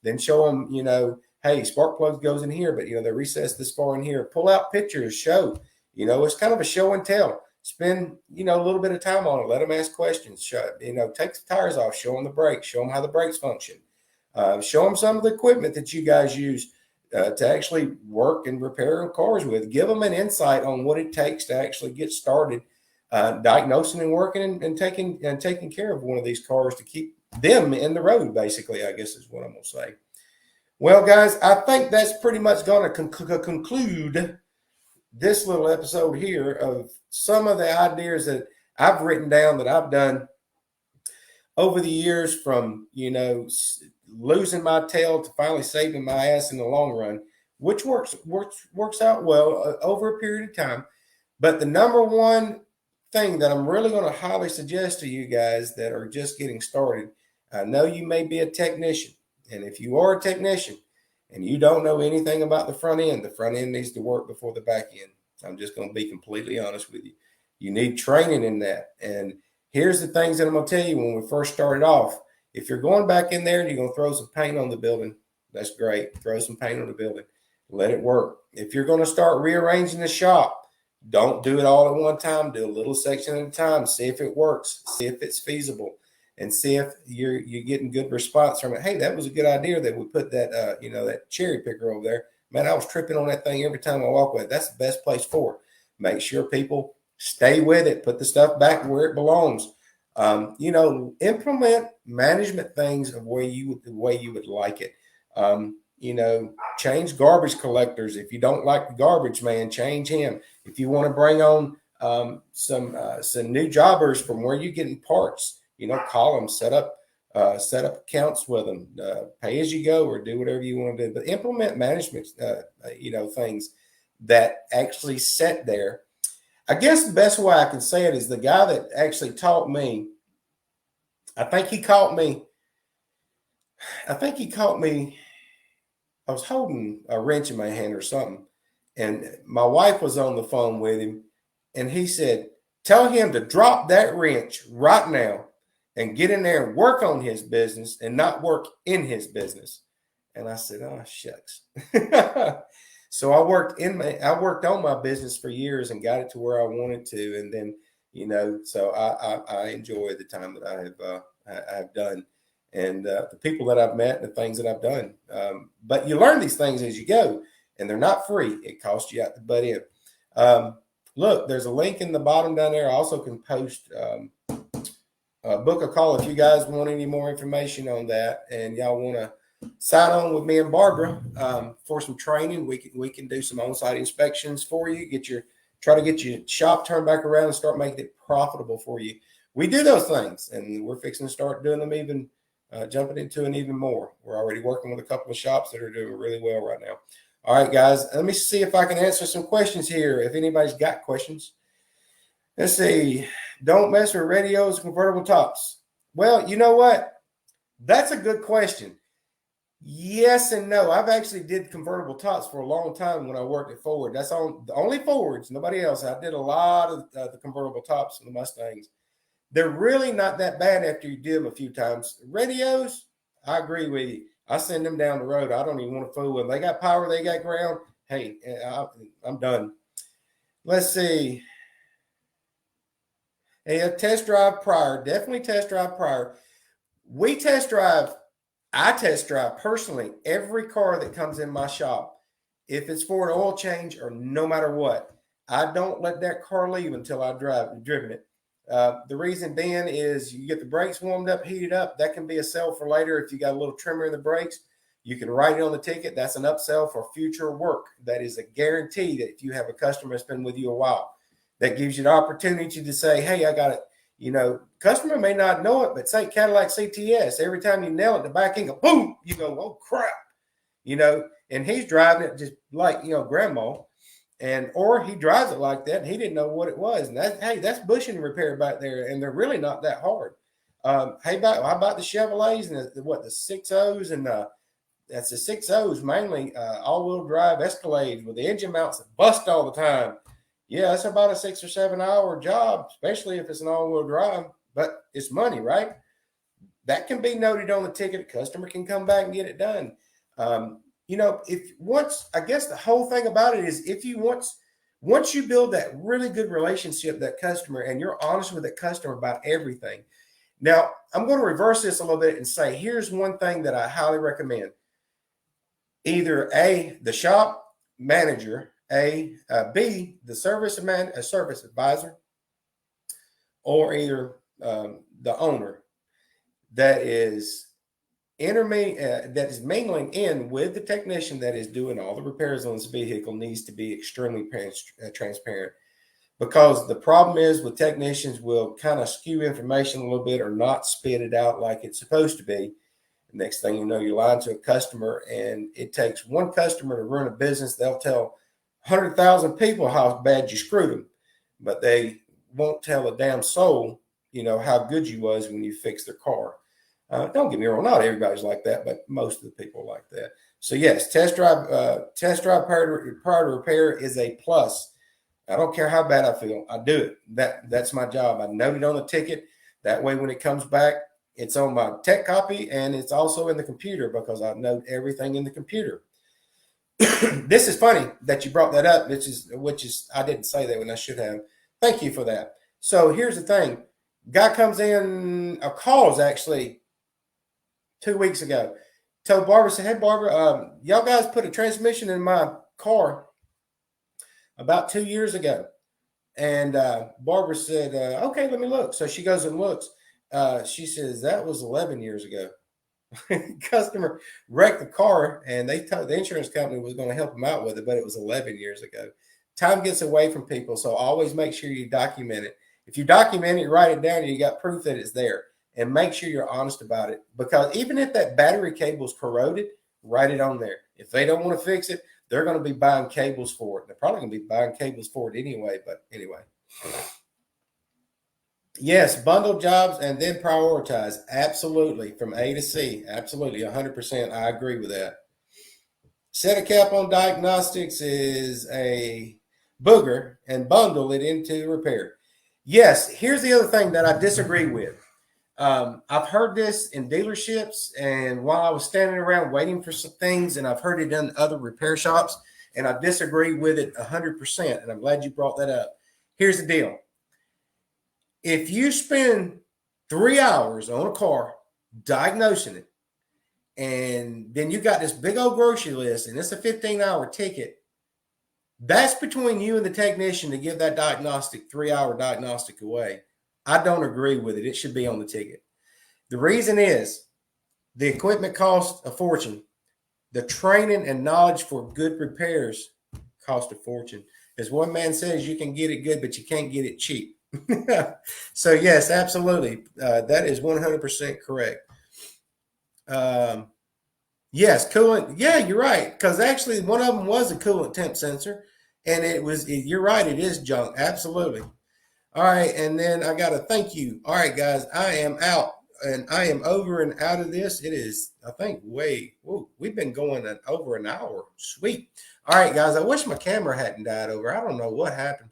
Then show them, hey, spark plug goes in here, but they recess this far in here. Pull out pictures, show. It's kind of a show and tell. Spend a little bit of time on it. Let them ask questions. Take the tires off. Show them the brakes. Show them how the brakes function. Show them some of the equipment that you guys use to actually work and repair cars with. Give them an insight on what it takes to actually get started diagnosing and working and taking care of one of these cars to keep them in the road. Basically, I guess is what I'm gonna say. Well, guys, I think that's pretty much going to conclude this little episode here of some of the ideas that I've written down that I've done over the years, from losing my tail to finally saving my ass in the long run, which works out well over a period of time. But the number one thing that I'm really going to highly suggest to you guys that are just getting started, I know you may be a technician, and if you are a technician and you don't know anything about the front end needs to work before the back end. I'm just going to be completely honest with you. You need training in that. And here's the things that I'm going to tell you when we first started off. If you're going back in there and you're going to throw some paint on the building, that's great. Throw some paint on the building. Let it work. If you're going to start rearranging the shop, don't do it all at one time. Do a little section at a time. See if it works. See if it's feasible. And see if you're getting good response from it. Hey, that was a good idea that we put that, that cherry picker over there. Man, I was tripping on that thing every time I walk with it. That's the best place for it. Make sure people stay with it. Put the stuff back where it belongs. Implement management things of the way you would like it. Change garbage collectors. If you don't like the garbage man, change him. If you want to bring on some new jobbers from where you're getting parts, call them, set up accounts with them, pay as you go, or do whatever you want to do. But implement management, things that actually set there. I guess the best way I can say it is the guy that actually taught me. I think he caught me. I was holding a wrench in my hand or something, and my wife was on the phone with him, and he said, "Tell him to drop that wrench right now and get in there and work on his business and not work in his business." And I said, "Oh, shucks." So I worked on my business for years and got it to where I wanted to. And then, so I enjoy the time that I have done, and the people that I've met and the things that I've done. But you learn these things as you go, and they're not free. It costs you out the butt end. Look, there's a link in the bottom down there. I also can post book a call if you guys want any more information on that, and y'all want to sign on with me and Barbara for some training. We can do some on-site inspections for you. Try to get your shop turned back around and start making it profitable for you. We do those things, and we're fixing to start doing them even jumping into it even more. We're already working with a couple of shops that are doing really well right now. All right, guys, let me see if I can answer some questions here. If anybody's got questions. Let's see. Don't mess with radios, convertible tops. Well, you know what? That's a good question. Yes and no. I've actually did convertible tops for a long time when I worked at Ford. That's on the only Fords, nobody else. I did a lot of the convertible tops on the Mustangs. They're really not that bad after you do them a few times. Radios, I agree with you. I send them down the road. I don't even want to fool with them. They got power, they got ground. Hey, I'm done. Let's see. A test drive prior. Definitely test drive prior. We test drive. I test drive personally every car that comes in my shop. If it's for an oil change or no matter what, I don't let that car leave until I've driven it. The reason being is you get the brakes warmed up, heated up. That can be a sell for later if you got a little trimmer in the brakes. You can write it on the ticket. That's an upsell for future work. That is a guarantee that if you have a customer that's been with you a while, that gives you the opportunity to say, hey, I got it. You know, customer may not know it, but say Cadillac CTS, every time you nail it, the back end go boom, you go, oh crap, you know, and he's driving it just like, you know, grandma, and or he drives it like that and he didn't know what it was. And that, hey, that's bushing repair back there, and they're really not that hard. Hey, how about the Chevrolets and the 6.0s and that's the 6.0s mainly all-wheel drive Escalades with the engine mounts that bust all the time. Yeah, it's about a 6 or 7 hour job, especially if it's an all-wheel drive, but it's money, right? That can be noted on the ticket. A customer can come back and get it done. You know, if once, I guess the whole thing about it is if you once you build that really good relationship, that customer, and you're honest with that customer about everything. Now, I'm going to reverse this a little bit and say, here's one thing that I highly recommend. Either A, the shop manager, B, the service advisor, or either the owner that is that is mingling in with the technician that is doing all the repairs on this vehicle needs to be extremely transparent, because the problem is with technicians will kind of skew information a little bit or not spit it out like it's supposed to be. Next thing you know, you're lying to a customer, and it takes one customer to run a business. They'll tell 100,000 people how bad you screwed them, but they won't tell a damn soul, you know, how good you was when you fixed their car. Don't get me wrong, not everybody's like that, but most of the people like that. So yes, test drive prior to repair is a plus. I don't care how bad I feel, I do it. That's my job. I note it on the ticket. That way, when it comes back, it's on my tech copy, and it's also in the computer because I note everything in the computer. This is funny that you brought that up, which is I didn't say that when I should have. Thank you for that. So here's the thing: guy comes in, a calls actually 2 weeks ago. Told Barbara, said, "Hey Barbara, y'all guys put a transmission in my car about 2 years ago." And Barbara said, "Okay, let me look." So she goes and looks. She says that was 11 years ago. Customer wrecked the car, and they told the insurance company was going to help them out with it, but it was 11 years ago. Time gets away from people, so always make sure you document it. If you document it, write it down, and you got proof that it's there, and make sure you're honest about it. Because even if that battery cable is corroded, write it on there. If they don't want to fix it, they're going to be buying cables for it. They're probably going to be buying cables for it anyway. But anyway. Yes, bundle jobs and then prioritize. Absolutely. From A to C. Absolutely. 100%. I agree with that. Set a cap on diagnostics is a booger and bundle it into repair. Yes, here's the other thing that I disagree with. I've heard this in dealerships, and while I was standing around waiting for some things, and I've heard it in other repair shops, and I disagree with it 100%. And I'm glad you brought that up. Here's the deal. If you spend 3 hours on a car diagnosing it, and then you got this big old grocery list, and it's a 15-hour ticket, that's between you and the technician to give that 3-hour diagnostic away. I don't agree with it. It should be on the ticket. The reason is the equipment costs a fortune. The training and knowledge for good repairs cost a fortune. As one man says, you can get it good, but you can't get it cheap. So yes, absolutely. That is 100% correct. Yes, coolant. Yeah, you're right. Because actually one of them was a coolant temp sensor, and you're right. It is junk. Absolutely. All right. And then I got to thank you. All right, guys, I am out. and I am over and out of this. It is, I think, we've been going over an hour. Sweet. All right, guys. I wish my camera hadn't died over. I don't know what happened.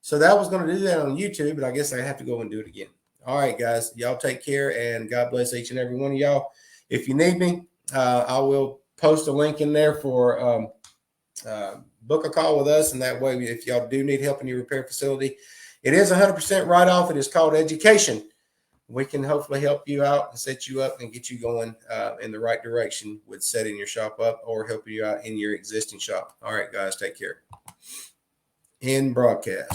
So that was going to do that on YouTube, but I guess I have to go and do it again. All right, guys. Y'all take care, and God bless each and every one of y'all. If you need me, I will post a link in there for book a call with us, and that way, if y'all do need help in your repair facility, it is 100% write-off. It is called education. We can hopefully help you out and set you up and get you going in the right direction with setting your shop up or helping you out in your existing shop. All right, guys, take care. End broadcast.